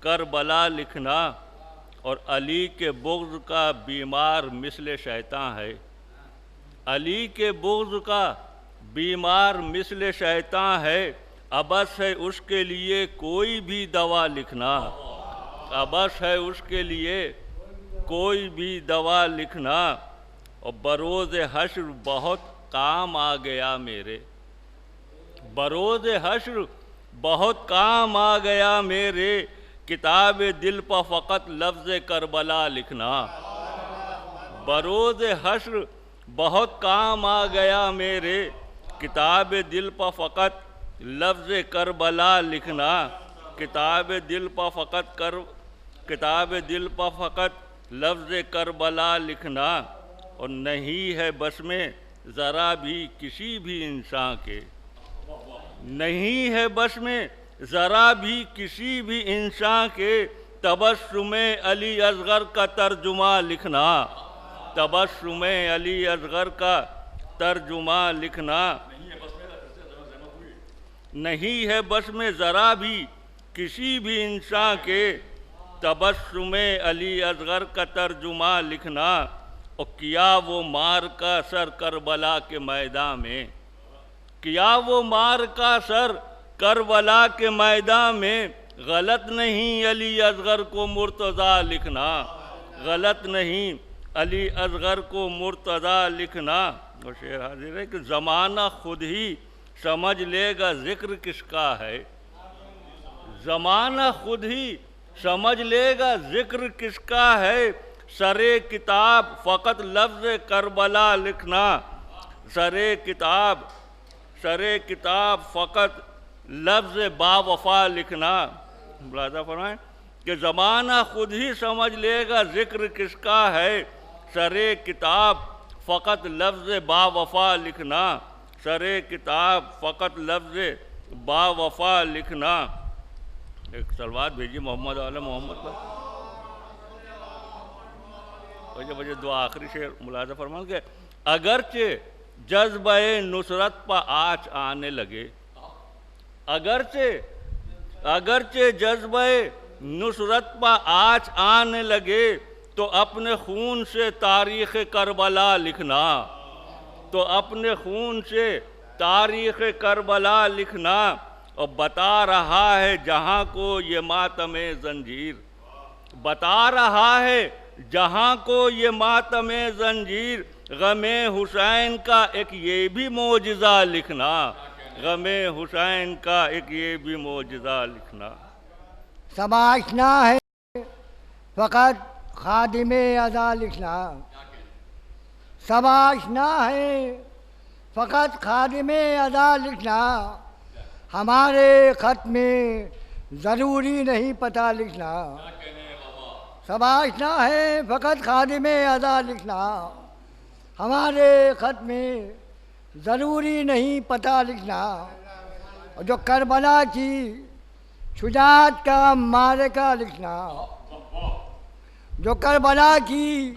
करबला लिखना, और अली के बुग़्ज़ का बीमार मिस्ल शैतान है। अली के बुग़्ज़ का बीमार मिस्ल शैतान है, अबस है उसके लिए कोई भी दवा लिखना, अबस है उसके लिए कोई भी दवा लिखना। और बरोज़ हश्र बहुत काम आ गया मेरे, बरोज़ हश्र बहुत काम आ गया मेरे, किताब दिल पर फ़कत लफ्ज़ करबला लिखना। बरोज़ हश्र बहुत काम आ गया मेरे, किताब दिल पर फ़कत लफ्ज़ करबला लिखना। किताब दिल पर फ़कत लफ्ज़ करबला लिखना। और नहीं है बस में ज़रा भी किसी भी इंसान के, नहीं है बस में ज़रा भी किसी भी इंसान के, तबस्सुमे अली असग़र का तर्जुमा लिखना, तबस्सुमे अली असग़र का तर्जुमा लिखना। नहीं है बस में ज़रा भी किसी भी इंसान के, तबस्सुमे अली असग़र का तर्जुमा लिखना। और किया वो मार का सर करबला के मैदान में, किया वो मार का सर करबला के मैदान में, गलत नहीं अली असग़र को मुर्तज़ा लिखना, गलत नहीं अली असग़र को मुर्तज़ा लिखना। और शेर हाजिर है कि ज़माना खुद ही समझ लेगा ज़िक्र किसका है, ज़माना खुद ही समझ लेगा ज़िक्र किसका है। सरे किताब फ़कत लफ्ज़ करबला लिखना, सरे किताब फ़कत लफ्ज़ बावफ़ा लिखना। मुलाज़ा फरमाएं कि ज़माना खुद ही समझ लेगा ज़िक्र किसका है, सरे किताब फ़कत लफ्ज़ बावफ़ा लिखना, सरे किताब फ़कत लफ्ज़ बावफ़ा लिखना। एक सलवात भेजिए मोहम्मद आला मोहम्मद पर। वजह वजह दो आखिरी शेर मुलाज़ा फरमान के अगरचे जज्बे नुसरत पर आँच आने लगे, अगरचे जज्बे नुसरत पर आँच आने लगे, तो अपने खून से तारीख़ करबला लिखना, तो अपने खून से तारीख़ करबला लिखना। और बता रहा है जहाँ को ये मातमे ज़ंजीर, बता रहा है जहाँ को ये मातमे ज़ंजीर, गमे हुसैन का एक ये भी मोजिज़ा लिखना, गमे हुसैन का एक ये भी मोजिज़ा लिखना। समाशना है फ़कत खादिमे अदा लिखना, समाशना है फ़कत खादिमे अदा लिखना। हमारे ख़त में ज़रूरी नहीं पता लिखना, समाशना है फ़कत खादिमे अदा लिखना। हमारे ख़त में ज़रूरी नहीं पता लिखना। और जो करबला की शुजाअत का मारका लिखना, जो करबला की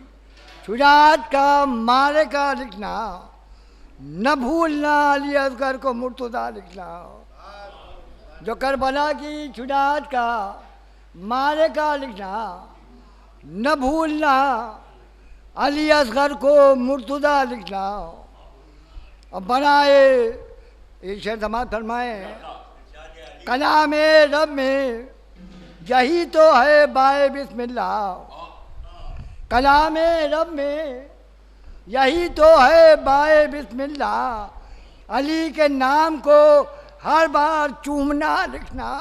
शुजाअत का मारका लिखना। न भूलना अली असग़र को मुर्तज़ा लिखना, जो करबला की शुजाअत का मारका लिखना। न भूलना अली असग़र को मुर्तज़ा लिखना। और बनाए ये शेर समाअत फरमाए, कलामे रब में यही तो है बाए बिस्मिल्लाह, कलामे रब में यही तो है बाए बिस्मिल्लाह। अली के नाम को हर बार चूमना लिखना,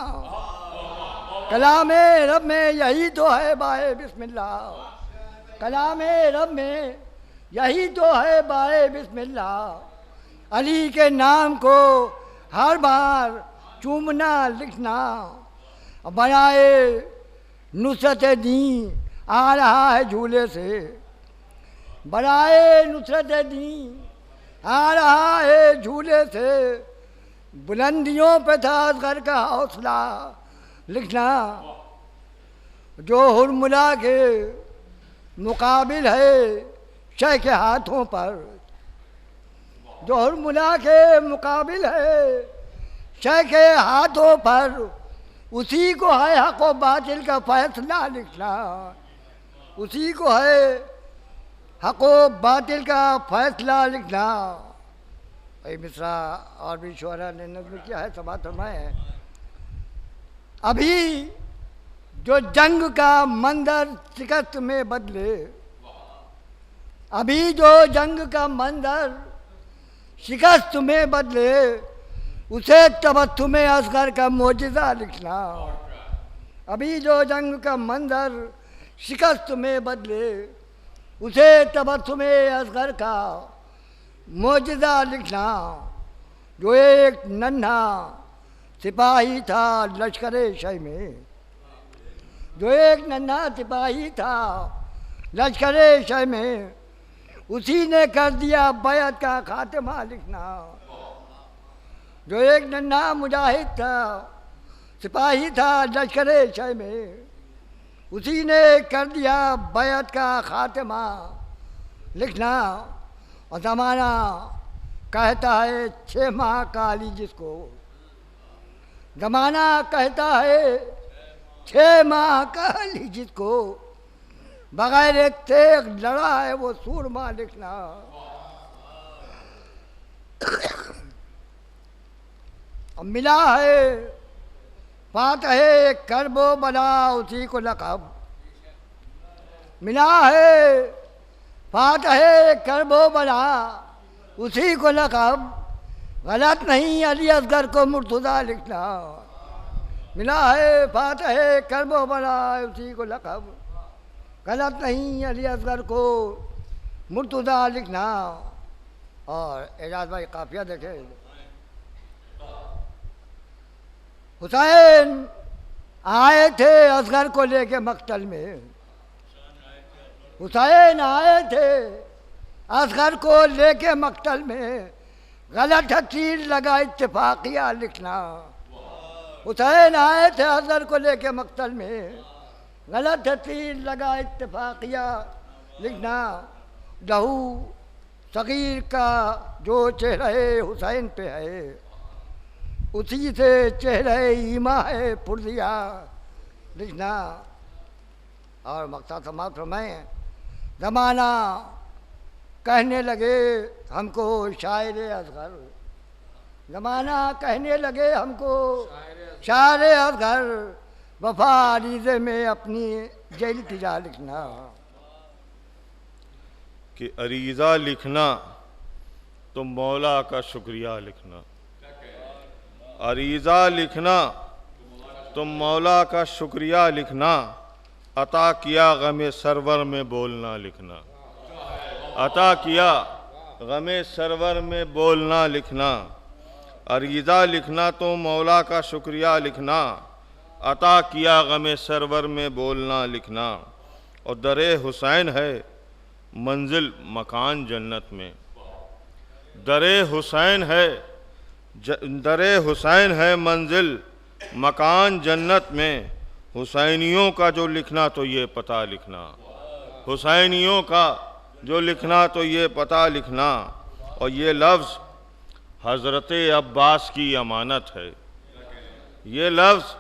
कलामे रब में यही तो है बाए बिस्मिल्लाह, कलामे रब में यही तो है बाए बिस्मिल्लाह। अली के नाम को हर बार चूमना लिखना। बनाए नुसरत दीन आ रहा है झूले से, बनाए नुसरत दीन आ रहा है झूले से। बुलंदियों पे था असग़र का हौसला लिखना, जो हुरमुला के मुकाबिल है शह के हाथों पर, जो हुरमुला के मुकाबिल है शह के हाथों पर उसी को है हक व बातिल का फैसला लिखना, उसी को है हक व बातिल का फैसला लिखना। भाई मिश्रा और भी शोहरा ने नज़्म किया है, समात फरमाए। अभी जो जंग का मंजर शिकस्त में बदले, अभी जो जंग का मंजर शिकस्त में बदले, उसे तबस्सुम असगर का मोजिज़ा लिखना। अभी जो जंग का मंजर शिकस्त में बदले, उसे तबस्सुम असगर का मोजिज़ा लिखना। जो एक नन्हा सिपाही था लश्कर शह में, जो एक नन्हा सिपाही था लश्कर शह में, उसी ने कर दिया बैत का खात्मा लिखना। जो एक नन्हा मुजाहिद था सिपाही था लश्कर शह में, उसी ने कर दिया बैत का खात्मा लिखना। और ज़माना कहता है 6 माह काली जिसको, ज़माना कहता है 6 माह काली जिसको, बगैर एक तेग लड़ा है वो सूरमा लिखना। अब मिला है फातह करबो बला उसी को लक़ब, मिला है फातह करबो बला उसी को लक़ब, गलत नहीं अली असगर को मुर्तज़ा लिखना। मिला है फातह करबो बला उसी को लक़ब, गलत नहीं अली असगर को मुर्तज़ा लिखना। और एजाज भाई काफिया देखे, हुसैन आए थे असगर को लेके मक्तल में, हुसैन आए थे असगर को लेके मक्तल में, गलत तीर लगा इत्तेफाकिया लिखना। हुसैन आए थे असगर को लेके मक्तल में, गलत तीर लगा इत्तेफाकिया लिखना। लहू सगीर का जो चेहरे हुसैन पे है, उसी से चेहरे ईमा है पुरदिया लिखना। और मकसद समाप्त फरमाएं। ज़माना कहने लगे हमको शायर असगर, ज़माना कहने लगे हमको शायर असगर, वफा अरीज़े में अपनी जेल तिजा लिखना। कि अरीज़ा लिखना तो मौला का शुक्रिया लिखना, अरीज़ा लिखना तो मौला का शुक्रिया लिखना। अता किया गमे सरवर में बोलना लिखना, अता किया गमे सरवर में बोलना लिखना। अरीज़ा लिखना तो मौला का शुक्रिया लिखना, अता किया गमे सरवर में बोलना लिखना। और दरे हुसैन है मंजिल मकान जन्नत में, दरे हुसैन है दरे हुसैन है मंजिल मकान जन्नत में। हुसैनियों का जो लिखना तो ये पता लिखना, हुसैनियों का जो लिखना तो ये पता लिखना। और ये लफ्ज़ हज़रत अब्बास की अमानत है, ये लफ्ज़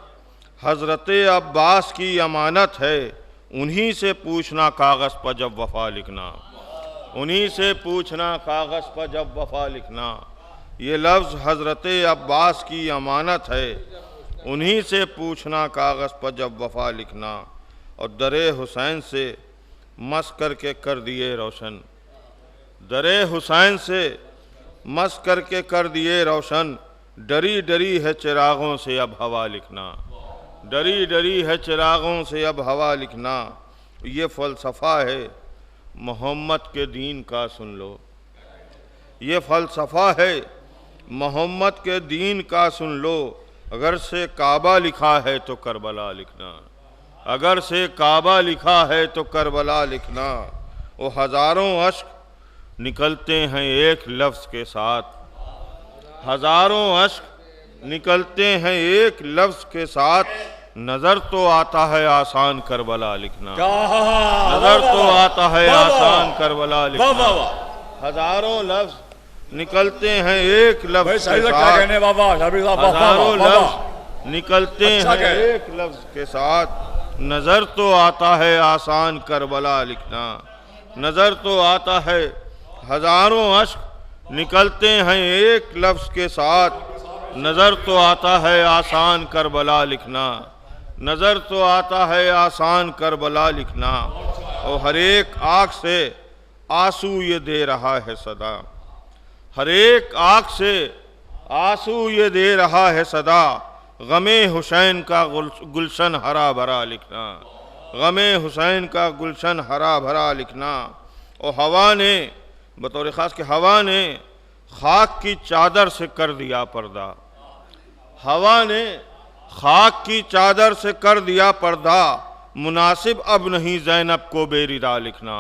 हज़रत अब्बास की अमानत है। उन्हीं से पूछना कागज़ पर जब वफ़ा लिखना, उन्हीं से पूछना कागज़ पर जब वफ़ा लिखना। ये लफ्ज़ हज़रत अब्बास की अमानत है, उन्हीं से पूछना कागज़ पर जब वफ़ा लिखना। और दरे हुसैन से मस करके कर दिए रोशन, दरे हुसैन से मस करके कर दिए रोशन। डरी डरी है चिरागों से अब हवा लिखना, डरी डरी है चिरागों से अब हवा लिखना। ये फ़लसफ़ा है मोहम्मद के दीन का सुन लो, ये फ़लसफ़ा है मोहम्मद के दीन का सुन लो। अगर से काबा लिखा है तो करबला लिखना, अगर से काबा लिखा है तो करबला लिखना। वो हज़ारों अश्क निकलते हैं एक लफ्ज़ के साथ, हज़ारों अश्क निकलते हैं एक लफ्ज़ के साथ। नज़र तो आता है आसान करबला लिखना, नज़र तो आता है आसान करबला लिखना। हज़ारों लफ्ज़ निकलते हैं एक लफ्ज के साथ, हजारों लफ्ज निकलते हैं एक लफ्ज के साथ। नजर तो आता है आसान करबला लिखना, नजर तो आता है हजारों अश्क निकलते हैं एक लफ्ज के साथ। नजर तो आता है आसान करबला लिखना, नजर तो आता है आसान करबला लिखना। और हर एक आँख से आंसू ये दे रहा है सदा, हर एक आँख से आंसू ये दे रहा है सदा। गमे हुसैन का गुलशन हरा भरा लिखना, गमे हुसैन का गुलशन हरा भरा लिखना। और हवा ने बतौर ख़ास के हवा ने खाक की चादर से कर दिया पर्दा, हवा ने खाक की चादर से कर दिया पर्दा। मुनासिब अब नहीं ज़ैनब को बेरिदा लिखना,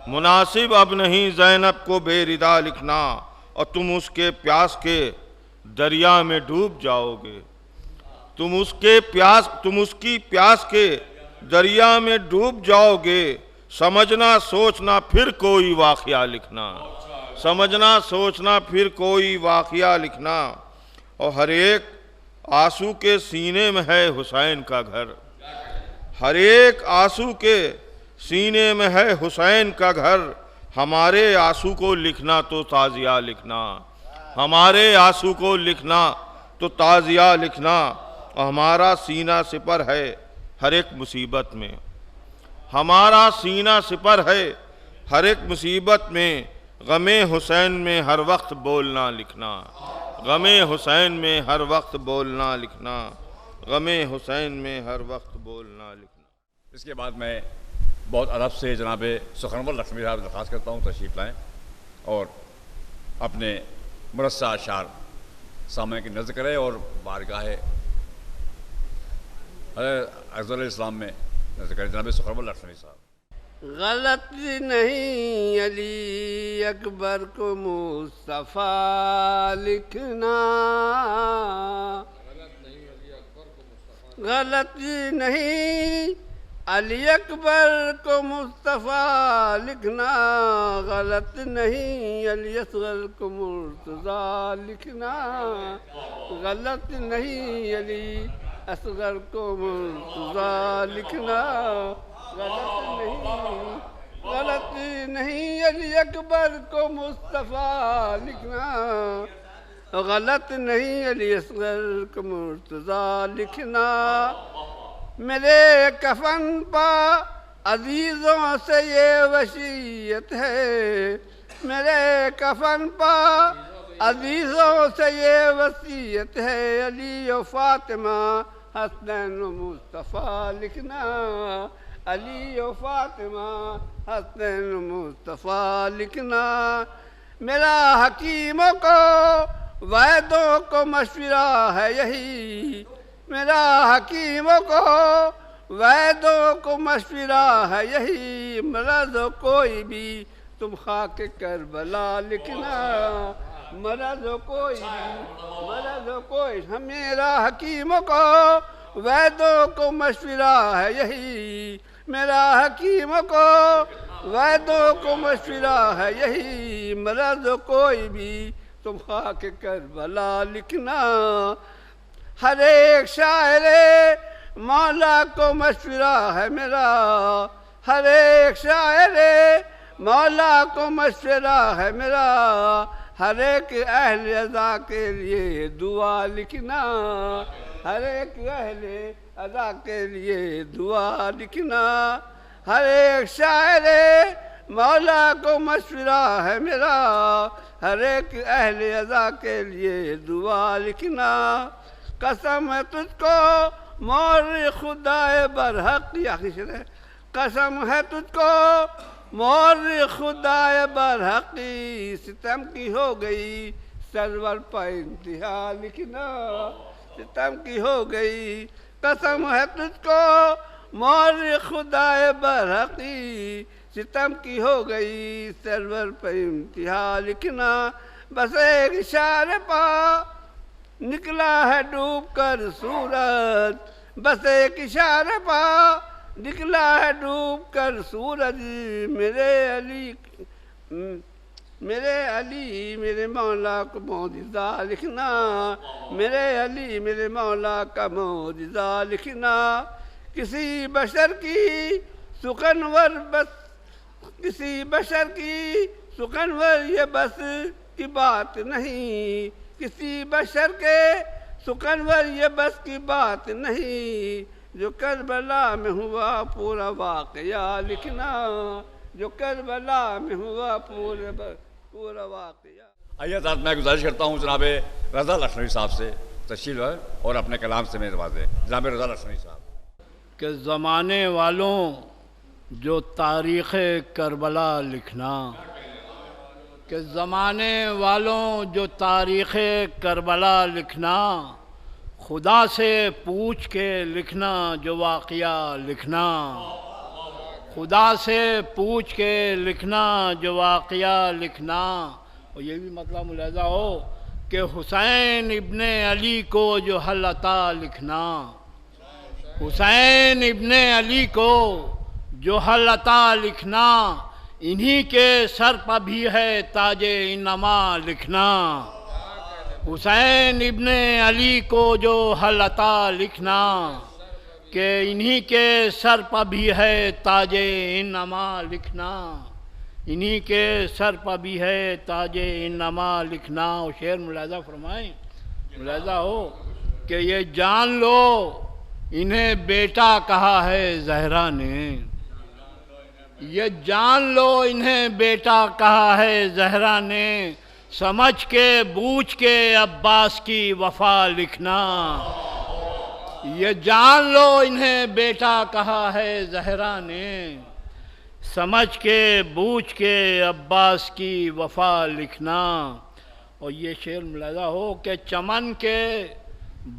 मुनासिब अब नहीं ज़ैनब को बेरिदा लिखना। और तुम उसके प्यास के दरिया में डूब जाओगे, तुम उसकी प्यास के दरिया में डूब जाओगे। समझना सोचना फिर कोई वाक़या लिखना, समझना सोचना फिर कोई वाक़या लिखना। और हर एक आंसू के सीने में है हुसैन का घर, हर एक आंसू के सीने में है हुसैन का घर। हमारे आंसू को लिखना तो ताज़िया लिखना, हमारे आंसू को लिखना तो ताज़िया लिखना। और हमारा सीना सिपर है हर एक मुसीबत में, हमारा सीना सिपर है हर एक मुसीबत में। गमे हुसैन में हर वक्त बोलना लिखना, गमे हुसैन में हर वक्त बोलना लिखना, गमे हुसैन में हर वक्त बोलना लिखना। इसके बाद मैं बहुत अदब से जनाब सुखनवर लक्ष्मी साहब दरख्वास्त करता हूँ तशरीफ़ लाएँ और अपने मुरस्सा अशार सामने की नज़र करें और बारगाह अफ़ज़ल इस्लाम में नज़र करें। जनाब सुखनवर लक्ष्मी साहब। गलती नहीं अली अकबर को मुस्तफ़ा लिखना, गलती नहीं अली अकबर को मुस्तफ़ा लिखना, गलत नहीं अली असगर को मुर्तज़ा लिखना, गलत नहीं अली असगर को मुर्तज़ा लिखना, गलत नहीं अली अकबर को मुस्तफ़ा लिखना, गलत नहीं अली असगर को मुर्तज़ा लिखना। मेरे कफन पा अजीज़ों से ये वसीयत है, मेरे कफन पा अजीज़ों से ये वसीयत है। अली और फातिमा हसनैन मुस्तफ़ा लिखना, अली और फातिमा हसनैन मुस्तफ़ा लिखना। मेरा हकीमों को वैदों को मशवरा है यही, मेरा हकीमों को वैदों को मशवरा है यही। मरज़ कोई भी तुम खाके करबला लिखना, मरज़ कोई भी मरज़ कोई। मेरा हकीमों को वैदों को मशवरा है यही, मेरा हकीमों को वैदों को मशवरा है यही। मरज़ कोई भी तुम खाके करबला लिखना। हर एक शायरे मौला को मशवरा है मेरा, हर एक शायरे मौला को मशवरा है मेरा। हर एक अहले अज़ा के लिए दुआ लिखना, हर एक अहले अज़ा के लिए दुआ लिखना। हर एक शायरे मौला को मशवरा है मेरा, हर एक अहले अज़ा के लिए दुआ लिखना। कसम है तुझको मोर खुदाए बरहक, कसम है तुझको मोर खुदाए बरहकी। सितम की हो गई सरवर पर इंतहा लिखना, सितम की हो गई। कसम है तुझको मोर खुदाए बरहकी, सितम की हो गई सरवर पर इंतहा लिखना। बस एक इशारे पा निकला है डूब कर सूरज, बस एक इशारे पा निकला है डूब कर सूरज। मेरे अली मेरे अली मेरे मौला को मौजिज़ा लिखना, मेरे अली मेरे मौला का मौजिज़ा लिखना। किसी बशर की सुखनवर बस, किसी बशर की सुखनवर ये बस की बात नहीं, किसी बशर के सुखनवर ये बस की बात नहीं। जो करबला में हुआ पूरा वाक़या लिखना, जो करबला में हुआ पूरा वाक़या। आइए साथ मैं गुजारिश करता हूँ जनाब रज़ा लखनवी साहब से तशरीफ़ लाएं और अपने कलाम से मेरे नवाज़ें। जनाब रज़ा लखनवी साहब। कि ज़माने वालों जो तारीख़ करबला लिखना, कि ज़माने वालों जो तारीख़ करबला लिखना, खुदा से पूछ के लिखना जो वाक़या लिखना, खुदा से पूछ के लिखना जो वाक़या लिखना। और ये भी मतलब मुलाज़ा हो कि हुसैन इब्ने अली को जो हल अता लिखना, हुसैन इब्ने अली को जो हल अता लिखना, इन्हीं के सर पर भी है ताजे इनमा लिखना। हुसैन इब्ने अली को जो हल अता लिखना, कि इन्हीं के सर पर भी है ताजे इनमा लिखना, इन्हीं के सर पर भी है ताजे इनमा लिखना। और शेर मुलाज़ा फरमाएं, मुलाज़ा हो कि ये जान लो इन्हें बेटा कहा है ज़हरा ने, ये जान लो इन्हें बेटा कहा है ज़हरा ने। समझ के बूझ के अब्बास की वफ़ा लिखना, ये जान लो इन्हें बेटा कहा है ज़हरा ने। समझ के बूझ के अब्बास की वफ़ा लिखना। और ये शेर मुलाज़ा हो कि चमन के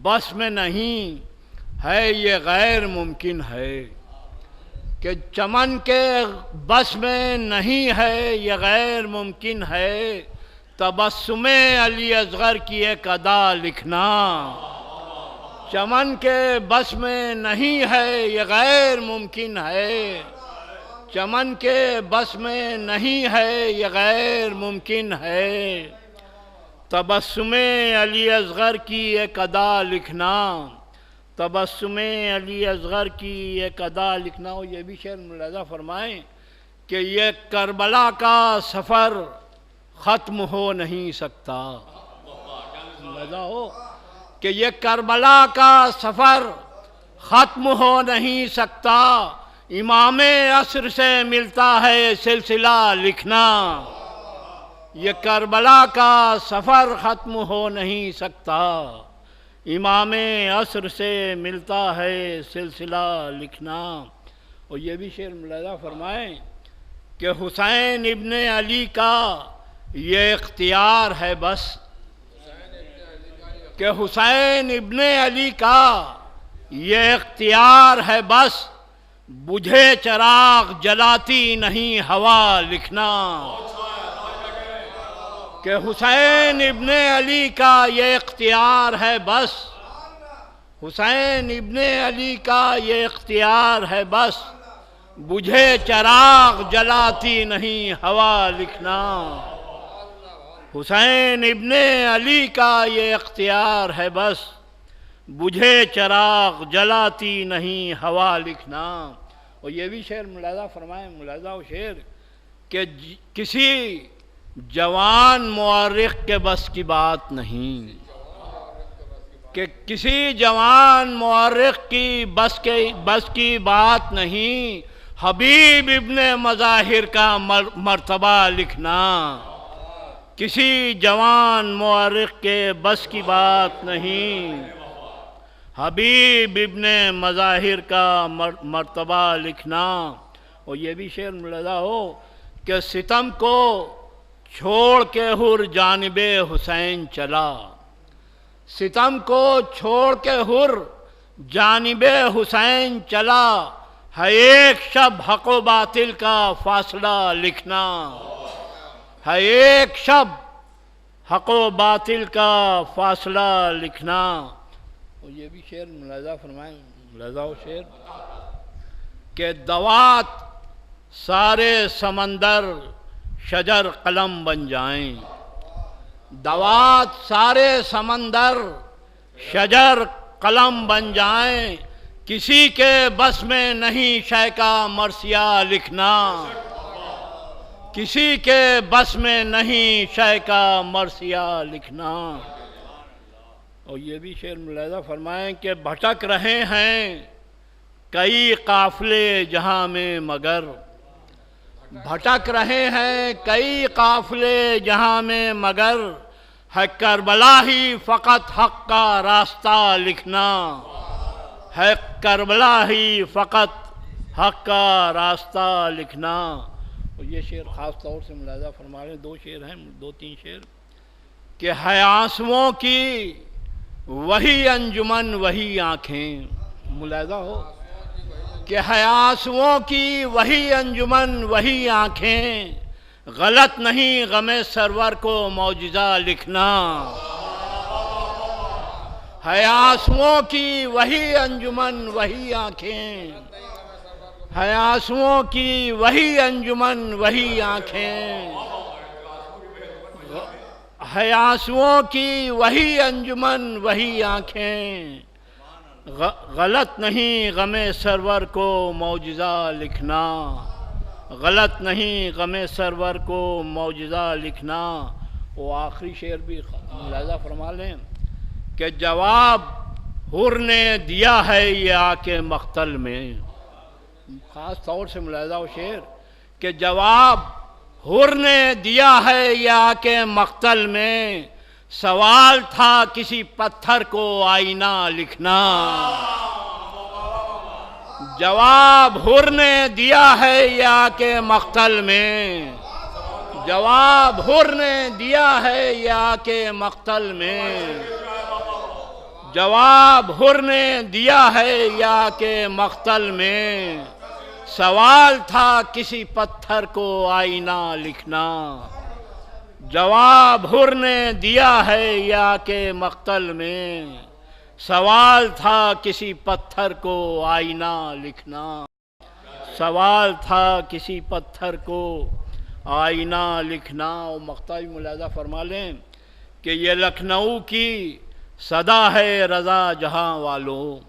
बस में नहीं है ये गैर मुमकिन है, कि चमन के बस में नहीं है ये गैर मुमकिन है। तबस्सुमे अली असगर की एक अदा लिखना, चमन के बस में नहीं है ये गैर मुमकिन है, चमन के बस में नहीं है ये गैर मुमकिन है। तबस्सुमे अली असगर की एक अदा लिखना, तबस्सुमे अली असगर की एक अदा लिखना। और ये भी शेर मुलाज़ा फरमाएं कि ये करबला का सफ़र ख़त्म हो नहीं सकता, मुलाज़ा हो कि ये करबला का सफ़र ख़त्म हो नहीं सकता। इमामे असर से मिलता है सिलसिला लिखना, ये करबला का सफ़र ख़त्म हो नहीं सकता। इमामे असर से मिलता है सिलसिला लिखना। और ये भी शेर मुलाज़ा फरमाएं कि हुसैन इब्ने अली का ये इख्तियार है बस, कि हुसैन इब्ने अली का ये इख्तियार है बस, बुझे चराग जलाती नहीं हवा लिखना। कि हुसैन इब्ने अली का ये इख्तियार है बस, हुसैन इब्ने अली का ये इख्तियार है बस, बुझे चराग जलाती नहीं हवा लिखना। हुसैन इब्ने अली का ये इख्तियार है बस, बुझे चराग जलाती नहीं हवा लिखना। और ये भी शेर मुलाज़ा फरमाएं, मुलाज़ा और शेर कि किसी जवान मुअर्रिख़ के बस की बात नहीं, कि किसी जवान मुअर्रिख़ की बस की बात नहीं। हबीब इब्ने मज़ाहिर का मर्तबा लिखना, किसी जवान मुअर्रिख़ के बस की बात नहीं। हबीब इब्ने मज़ाहिर का मर्तबा लिखना। और ये भी शेर मुलाज़ा हो कि सितम को छोड़ के हुर जानिबे हुसैन चला, सितम को छोड़ के हुर जानिबे हुसैन चला। है एक शब हक़ व बातिल का फासला लिखना, है एक शब हक़ व बातिल का फासला लिखना। और ये भी शेर मुलाज़ा फरमाएं, मुलाज़ा हो शेर के दवात सारे समंदर शजर कलम बन जाएं। दवात सारे समंदर शजर कलम बन जाएं, किसी के बस में नहीं शय का मरसिया लिखना, किसी के बस में नहीं शय का मरसिया लिखना। और ये भी शेर मुलाहिज़ा फरमाएं कि भटक रहे हैं कई काफ़िले जहाँ में मगर, भटक रहे हैं कई काफ़िले जहाँ में मगर, है करबला ही फ़कत हक़ का रास्ता लिखना, है करबला ही फ़कत हक़ का रास्ता लिखना। और ये शेर ख़ास तौर से मुलाहिज़ा फरमा रहे हैं, दो शेर हैं, दो तीन शेर कि है आंसुओं की वही अंजुमन वही आँखें, मुलाहिज़ा हो कि है आंसुओं की वही अंजुमन वही आँखें, गलत नहीं गमे सरवर को मौजिज़ा लिखना, है आंसुओं की वही अंजुमन वही आँखें, है आंसुओं की वही अंजुमन वही आँखें, है आंसुओं की वही अंजुमन वही आँखें, गलत नहीं गमे सरवर को मौजिज़ा लिखना, गलत नहीं गमे सरवर को मौजिज़ा लिखना। वो आखिरी शेर भी मुलाहिज़ा फरमा लें कि जवाब हुर ने दिया है ये आके मख्तल में, ख़ास तौर से मुलाहिज़ा वो शेर कि जवाब हुर ने दिया है ये आके मख्तल में, सवाल था किसी पत्थर को आईना लिखना, जवाब हुर ने दिया है ये आके मख्तल में, जवाब हुर ने दिया है ये आके मख्तल में, जवाब हुर ने दिया है ये आके मख्तल में, सवाल था किसी पत्थर को आईना लिखना, जवाब हुर ने दिया है या के मख्तल में, सवाल था किसी पत्थर को आईना लिखना, सवाल था किसी पत्थर को आईना लिखना। और मख्ता भी मुलाहिज़ा फरमा लें कि ये लखनऊ की सदा है रज़ा जहाँ वालों,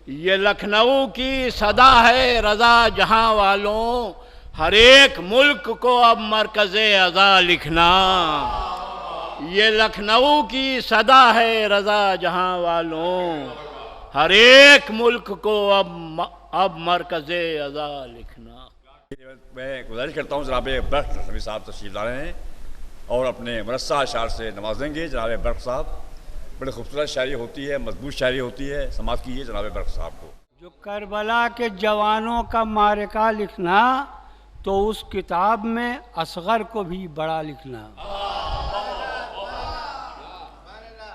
ये लखनऊ की सदा है रज़ा जहाँ वालों, हर एक मुल्क को अब मरकज़े अज़ा लिखना, ये लखनऊ की सदा है रज़ा जहाँ वालों, हर एक मुल्क को अब मरकज़े अज़ा लिखना। मैं गुजारिश करता हूँ जनाब बर्क़ नक़वी साहब तशरीफ़ ला रहे हैं और अपने मुरस्सा अशार से नवाजेंगे। जनाब बर्क़ साहब, बड़ी खूबसूरत शायरी होती है, मजबूत शायरी होती है, समाअत कीजिए जनाब बर्क़ साहब को। जो करबला के जवानों का मारका लिखना, तो उस किताब में असगर को भी बड़ा लिखना।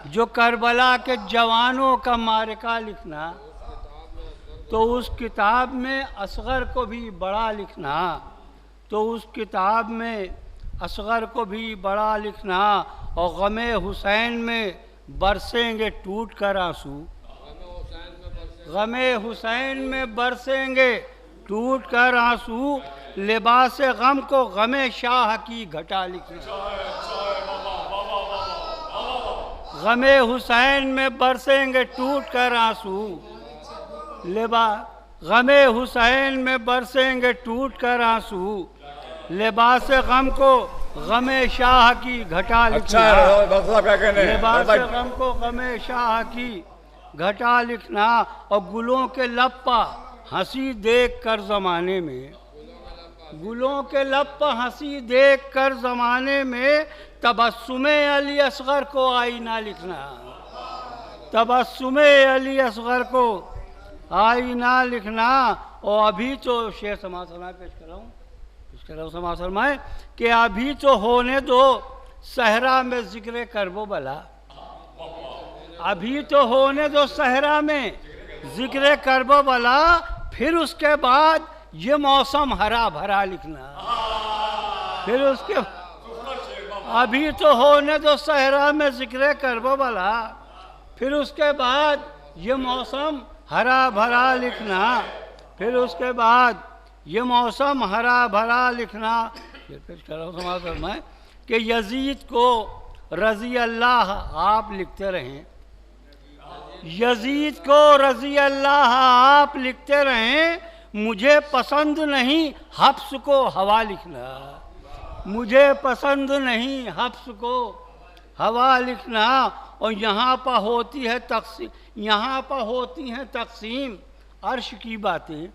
जो करबला के जवानों का मारका लिखना, तो उस किताब में असगर को भी बड़ा लिखना, तो उस किताब में असगर को भी बड़ा लिखना। और गमे हुसैन में बरसेंगे टूट कर आंसू, गमे हुसैन में बरसेंगे टूट कर आंसू, लिबास गम को गमे शाह की घटा लिखना। गमे हुसैन में बरसेंगे टूट कर आंसू, गमे हुसैन में बरसेंगे टूट कर आंसू, लिबास गम को गमे शाह की घटा लिखना। लिबास गम को गमे शाह की घटा लिखना। और गुलों के लब पर हंसी देख कर ज़माने में, गुलों के लब पर हंसी देख कर ज़माने में, तबस्सुमे अली असगर को आईना लिखना। तबस्सुमे अली असगर को आईना लिखना। और अभी तो शेर समाज फरमाए पेश कर रहा हूँ, समाज फरमाए कि अभी तो होने दो सहरा में जिक्र करबो बला, अभी तो होने दो सहरा में जिक्र करबो बला, फिर उसके बाद ये मौसम हरा भरा लिखना। फिर उसके अभी तो होने दो सहरा में जिक्र करबो बला, फिर उसके बाद ये मौसम हरा भरा लिखना। फिर उसके बाद ये मौसम हरा भरा लिखना। शेर पेश कर रहा हूँ, समाज फरमाएं कि यजीद को रज़ी अल्लाह आप लिखते रहें, यजीद को रज़ी अल्लाह आप लिखते रहें, मुझे पसंद नहीं हफ्स को हवा लिखना, मुझे पसंद नहीं हफ्स को हवा लिखना। और यहाँ पर होती है तक़सीम, यहाँ पर होती हैं तक़सीम अर्श की बातें,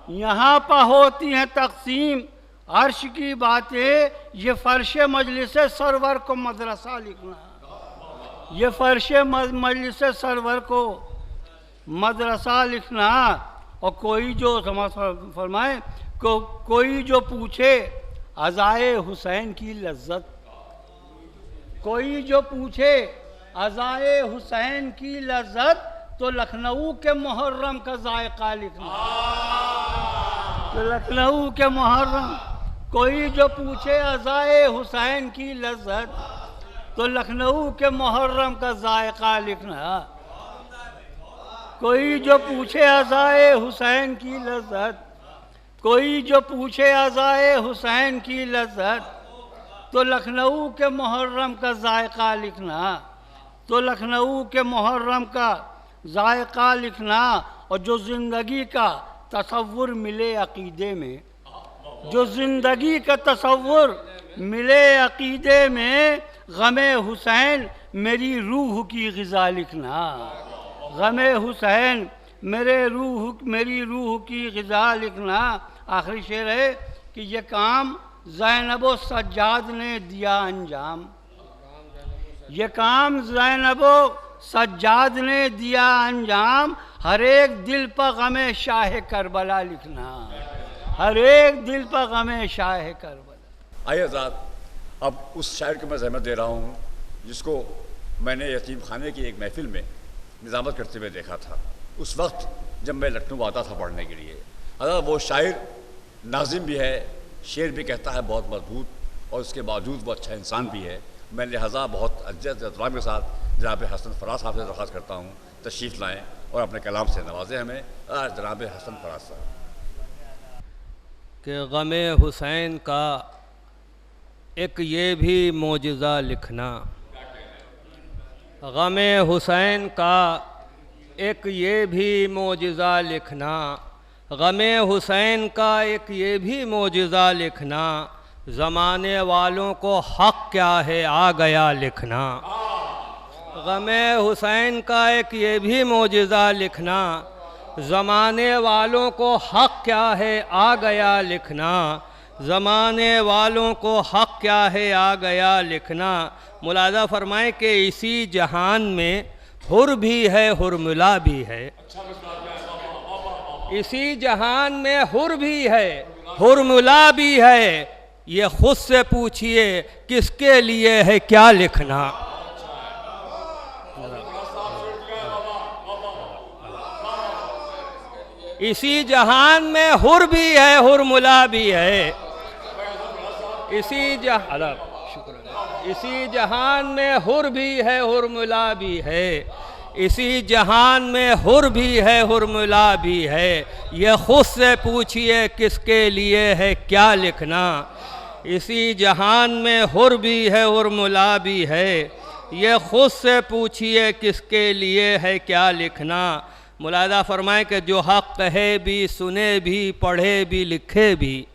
यहाँ पर होती हैं तक़सीम अर्श की बातें, ये फ़र्श मजलिस सरवर को मदरसा लिखना, ये फ़र्श मजलिस सरवर को मदरसा लिखना। और कोई जो समाज फरमाए कोई जो पूछे अज़ाए हुसैन की लज्जत, कोई जो पूछे अज़ाए हुसैन की लज्जत, तो लखनऊ के मुहर्रम का जायका लिखना, तो लखनऊ के मुहर्रम। कोई जो पूछे अज़ाए हुसैन की लज्जत, तो लखनऊ के मुहर्रम का जायका लिखना। कोई जो पूछे अज़ाए हुसैन की लज्जत, कोई जो पूछे अज़ाए हुसैन की लज्जत, तो लखनऊ के मुहर्रम का जायका लिखना, तो लखनऊ के मुहर्रम का जायका लिखना। और जो ज़िंदगी का तसव्वुर मिले अक़ीदे में, जो ज़िंदगी का तसव्वुर मिले अक़ीदे में, ग़मे हुसैन मेरी रूह की ग़िज़ा लिखना, ग़मे हुसैन मेरी रूह की ग़िज़ा लिखना। आखिरी शेर है कि ये काम ज़ैनब व सज्जाद ने दिया अंजाम, ये काम ज़ैनब व सज्जाद ने दिया अंजाम, हर एक दिल पर ग़मे शाह करबला लिखना, हर एक दिल पर ग़मे शाह करबला। आइए साहब, अब उस शायर को मैं ज़हमत दे रहा हूँ जिसको मैंने यतीम खाने की एक महफिल में निज़ामत करते हुए देखा था, उस वक्त जब मैं लखनऊ आता था पढ़ने के लिए। अगर वो शायर नाज़िम भी है, शेर भी कहता है बहुत मजबूत, और उसके बावजूद वो अच्छा इंसान भी है। मैं लिहाजा बहुत इज्जत एहतराम के साथ जनाब हसन फराज साहब से दरख्वास्त करता हूँ तशरीफ़ लाएँ और अपने कलाम से नवाजें हमें। जनाब हसन फराज साहब कि ग़मे हुसैन का एक ये भी मोजज़ा लिखना, ग़मे हुसैन का एक ये भी मोजज़ा लिखना, ग़मे हुसैन का एक ये भी मोजज़ा लिखना, ज़माने वालों को हक़ क्या है आ गया लिखना, ग़मे हुसैन का एक ये भी मोजज़ा लिखना, ज़माने वालों को हक़ क्या है आ गया लिखना, ज़माने वालों को हक़ क्या है आ गया लिखना। मुलाज़ा फरमाएँ कि इसी जहान में हुर भी है हुरमुला भी है, इसी जहान में हुर भी है हुरमुला भी है, ये खुद से पूछिए किसके लिए है क्या लिखना। इसी जहान में हुर भी है हुरमुला भी है, इसी जहान में हुर भी है हुरमुला भी है, इसी जहान में हुर भी है हुरमुला भी है, ये खुद से पूछिए किसके लिए है क्या लिखना। इसी जहान में हुर भी है हुरमुला भी है, ये खुद से पूछिए किसके लिए है क्या लिखना। मुलाज़ा फरमाएँ कि जो हक़ कहे भी सुने भी पढ़े भी लिखे भी,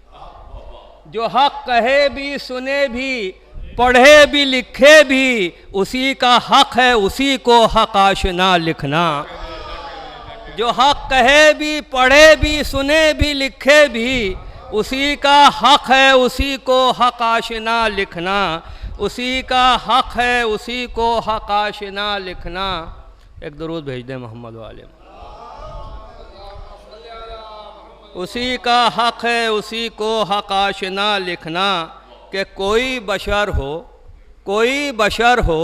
जो हक़ कहे भी सुने भी पढ़े भी लिखे भी, उसी का हक़ है उसी को हक़ आशना लिखना। जो हक़ कहे भी पढ़े भी सुने भी लिखे भी, उसी का हक़ है उसी को हक़ आशना लिखना, उसी का हक़ है उसी को हक़ आशना लिखना। एक दरूद भेज दें मोहम्मद वाले। उसी का हक़ है उसी को हक़ आशना लिखना कि कोई बशर हो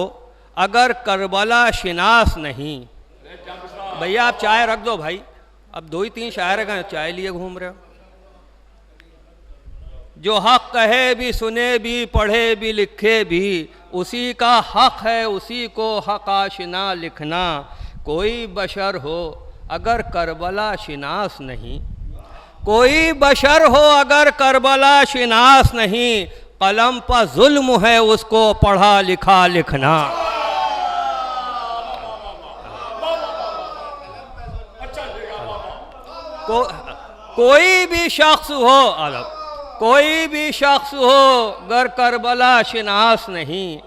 अगर करबला शिनास नहीं। भैया आप चाय रख दो भाई, अब 2 ही 3 शायर हैं, चाय लिए घूम रहे हो। जो हक़ कहे भी सुने भी पढ़े भी लिखे भी, उसी का हक़ है उसी को हक़ आशना लिखना। कोई बशर हो अगर करबला शिनास नहीं, कोई बशर हो अगर करबला शिनास नहीं, कलम पर जुल्म है उसको पढ़ा लिखा लिखना। कोई भी शख्स हो, कोई भी शख्स हो गर करबला शिनास नहीं,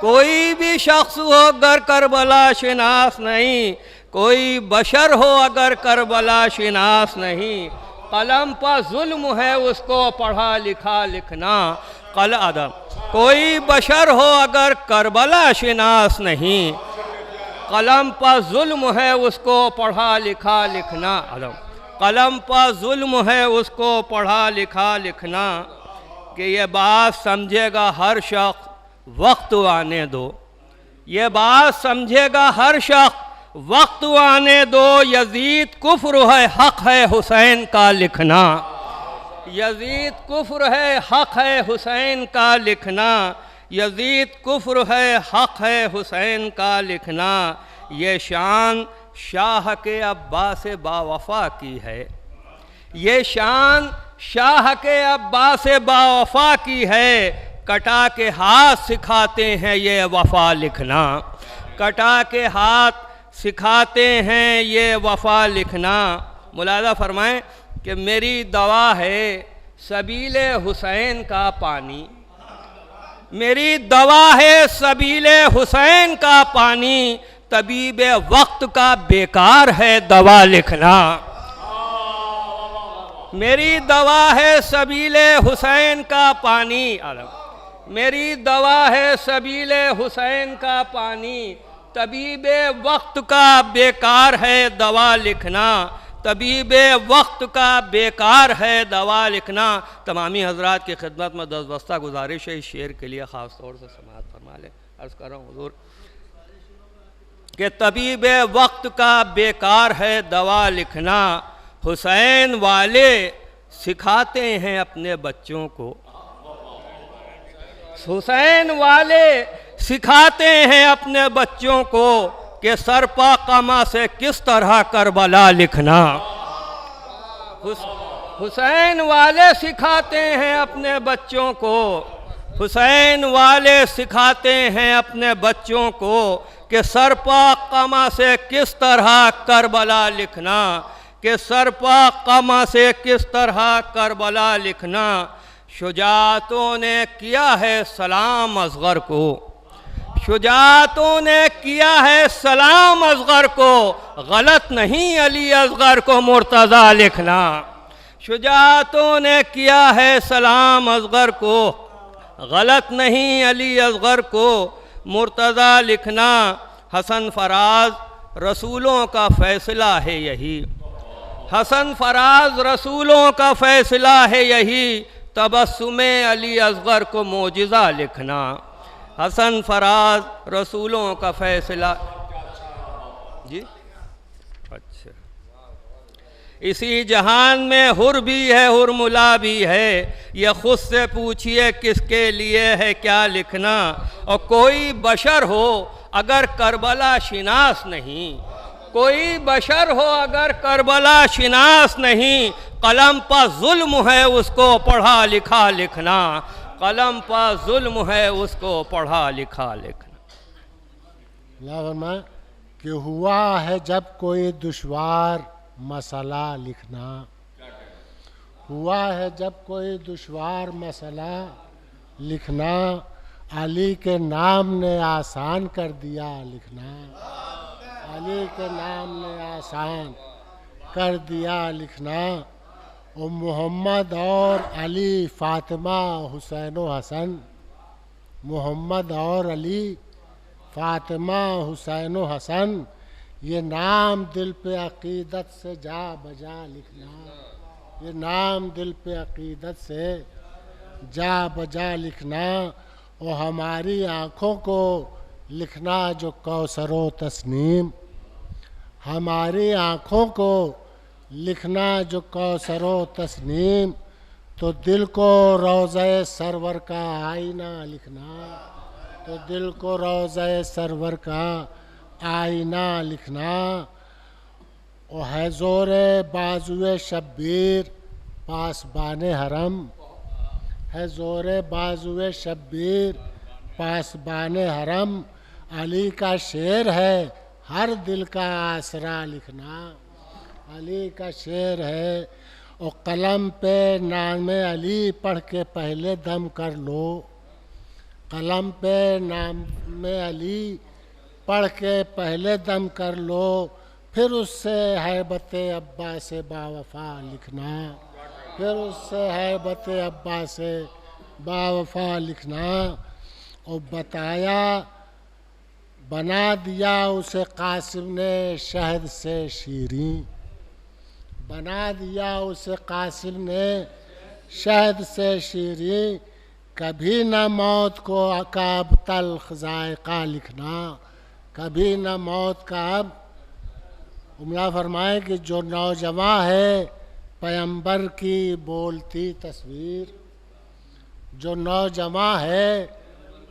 कोई भी शख्स हो गर करबला शिनास नहीं, कोई बशर हो अगर करबला शिनास नहीं, कलम पर जुल्म है उसको पढ़ा लिखा लिखना। कल अदम कोई बशर हो अगर करबला शिनास नहीं, कलम पर जुल्म है उसको पढ़ा लिखा लिखना। अदम कलम पर जुल्म है उसको पढ़ा लिखा लिखना। कि ये बात समझेगा हर शख्स, वक्त आने दो, ये बात समझेगा हर शख्स, वक्त आने दो। यजीद कुफ्र है, हक है हुसैन का लिखना। यजीद कुफ्र है, हक है हुसैन का लिखना। यजीद कुफ्र है, हक है हुसैन का लिखना। ये शान शाह के अब्बास बावफा की है, ये शान शाह के अब्बास बावफा की है। कटा के हाथ सिखाते हैं ये वफा लिखना, कटा के हाथ सिखाते हैं ये वफा लिखना। मुलाज़ा फरमाएं कि मेरी दवा है सबीले हुसैन का पानी, मेरी दवा है सबीले हुसैन का पानी। तबीब वक्त का बेकार है दवा लिखना। मेरी दवा है सबीले हुसैन का पानी, मेरी दवा है सबीले हुसैन का पानी। तबीब वक्त का बेकार है दवा लिखना, तबीब वक्त का बेकार है दवा लिखना। तमामी हजरात की खिदमत में 10 बस्ता गुजारिश है, इस शेर के लिए ख़ास तौर से समाअत फरमा लें। अर्ज़ कर रहा हूँ हुज़ूर कि तबीब वक्त का बेकार है दवा लिखना। हुसैन वाले सिखाते हैं अपने बच्चों को, हुसैन वाले सिखाते हैं अपने बच्चों को कि सरपा कमा से किस तरह करबला लिखना। हुसैन वाले सिखाते हैं अपने बच्चों को, हुसैन वाले सिखाते हैं अपने बच्चों को कि सरपा कमा से किस तरह करबला लिखना, कि सरपा कमा से किस तरह करबला लिखना। शुजातों ने किया है सलाम असगर को, शुजातों ने किया है सलाम असगर को, गलत नहीं अली असगर को मुर्तज़ा लिखना। शुजातों ने किया है सलाम असगर को, गलत नहीं अली असगर को मुर्तज़ा लिखना। हसन फराज रसूलों का फ़ैसला है यही, हसन फराज रसूलों का फ़ैसला है यही। तबस्सुमे अली असगर को मोजिज़ा लिखना। हसन फराज रसूलों का फ़ैसला जी। अच्छा, इसी जहान में हुर भी है हुरमुला भी है, यह खुद से पूछिए किसके लिए है क्या लिखना। और कोई बशर हो अगर करबला शिनास नहीं, कोई बशर हो अगर करबला शिनास नहीं, कलम पर जुल्म है उसको पढ़ा लिखा लिखना। कलम पर जुल्म है उसको पढ़ा लिखा लिखना। कि हुआ है जब कोई दुश्वार मसला लिखना, हुआ है जब कोई दुश्वार मसला लिखना। अली के नाम ने आसान कर दिया लिखना, अली के नाम ने आसान कर दिया लिखना। और मोहम्मद और अली फ़ातिमा हुसैन व हसन, मोहम्मद और अली फ़ातिमा हुसैन व हसन, ये नाम दिल पे अक़ीदत से जा बजा लिखना, ये नाम दिल पे अक़ीदत से जा बजा लिखना। और हमारी आँखों को लिखना जो कौसर व तस्नीम, हमारी आँखों को लिखना जो कौसर व तस्नीम। तो दिल को रोज़े सरवर का आईना लिखना, तो दिल को रोज़े सरवर का आईना लिखना। और है ज़ोरे बाजुए शब्बीर पासबाने हरम है ज़ोरे बाजुए शब्बीर पासबाने हरम। अली का शेर है हर दिल का आसरा लिखना, अली का शेर है। और कलम पे नाम अली पढ़ के पहले दम कर लो, कलम पे नाम अली पढ़ के पहले दम कर लो, फिर उससे हैबत अब्बा से बावफा लिखना, फिर उससे हैबत अब्बा से बावफा लिखना। और बताया बना दिया उसे कासिम ने शहद से शीरीं, बना दिया उसे कासिम ने शहद से शीरीं। कभी न मौत को अकाब तल्ख जायका लिखना, कभी न मौत का अब उमला फरमाए कि जो नौजवान है पैगंबर की बोलती तस्वीर, जो नौजवान है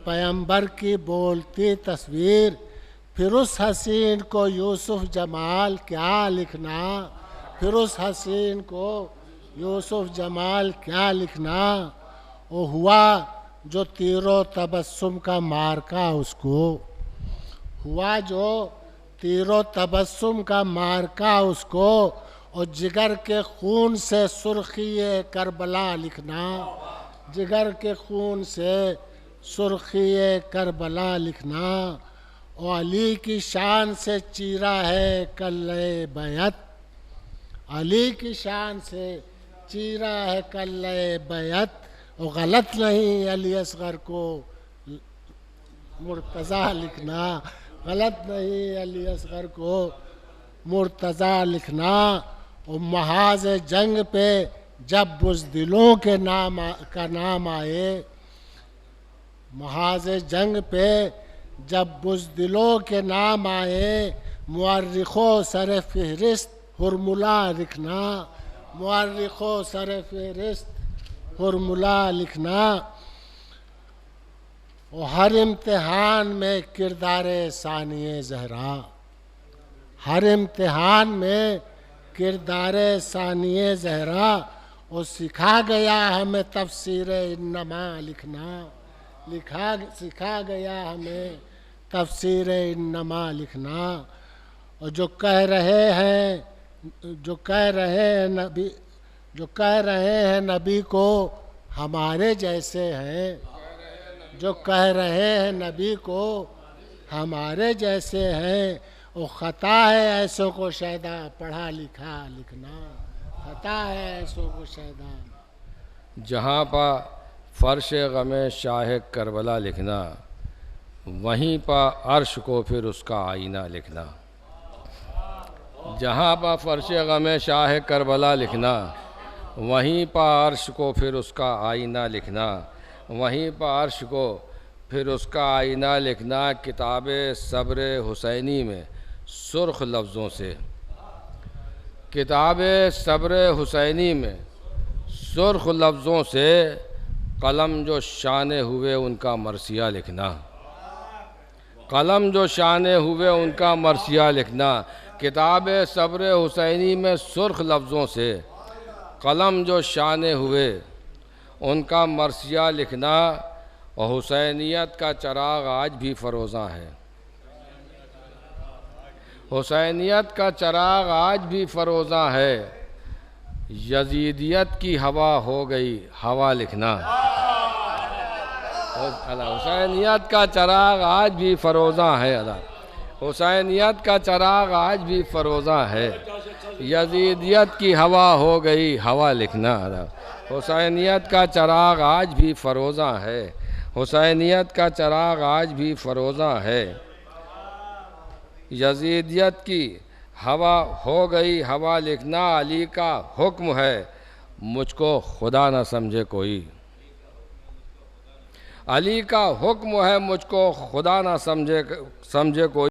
पैगंबर की बोलती तस्वीर, फिर उस हसीन को यूसुफ जमाल क्या लिखना, फिर उस हसीन को यूसुफ जमाल क्या लिखना। वो हुआ जो तीरो तबस्सुम का मारका उसको, हुआ जो तीरो तबस्सुम का मारका उसको। और जिगर के खून से सुर्खी करबला लिखना, जिगर के खून से सुर्खी करबला लिखना। और अली की शान से चीरा है कल्ले बैत, अली की शान से चीरा है कल्ले बैत। और गलत नहीं अली असगर को मुर्तज़ा लिखना, गलत नहीं अली असगर को मुर्तज़ा लिखना। और महाज जंग पे जब बुज़दिलों के नाम का नाम आए, महाज जंग पे जब बुज़दिलों के नाम आए, मुअर्रिखो सर फहरिस्त हुरमुला लिखना, मुअर्रिखो सर फहरिस्त हुरमुला लिखना। और हर इम्तिहान में किरदारे सानिए ज़हरा, हर इम्तिहान में किरदारे सानिए ज़हरा। और सिखा गया हमें तफसीर इन्नमा लिखना, सिखा गया हमें तफसीर इन्नमा लिखना। और जो कह रहे हैं नबी, जो कह रहे हैं नबी को हमारे जैसे हैं, जो कह रहे हैं नबी को हमारे जैसे हैं। वो ख़ता है ऐसों को शायदा पढ़ा लिखा लिखना, ख़ता है ऐसों को शायदा। जहाँ पा फ़र्श ग़मे शाह करबला लिखना, वहीं पा अर्श को फिर उसका आईना लिखना। जहाँ पा फ़र्श ग़मे शाह करबला लिखना, वहीं पा अर्श को फिर उसका आईना लिखना, वहीं पा अर्श को फिर उसका आईना लिखना। किताब सब्र हुसैनी में सुर्ख लफ्ज़ों से, किताब सब्र हुसैनी में सुर्ख लफ्ज़ों से कलम जो शाने हुए उनका मरसिया लिखना, कलम जो शाने हुए उनका मरसिया लिखना। किताब सब्र हुसैनी में सुर्ख लफ्ज़ों से कलम जो शाने हुए उनका मरसिया लिखना। और हुसैनियत का चराग आज भी फरोज़ां है, हुसैनियत का चराग आज भी फरोज़ां है। यजीदियत की हवा हो गई हवा लिखना, हुसैनियत का चराग आज भी फरोज़ां है। हुसैनियत का चराग आज भी फरोज़ां है। यजीदियत की हवा हो गई हवा लिखना। हुसैनियत का चराग आज भी फरोज़ां है, हुसैनियत का चराग आज भी फरोज़ां है। यजीदियत की हवा हो गई हवा लिखना। अली का हुक्म है मुझको खुदा न समझे कोई, अली का हुक्म है मुझको खुदा न समझे कोई।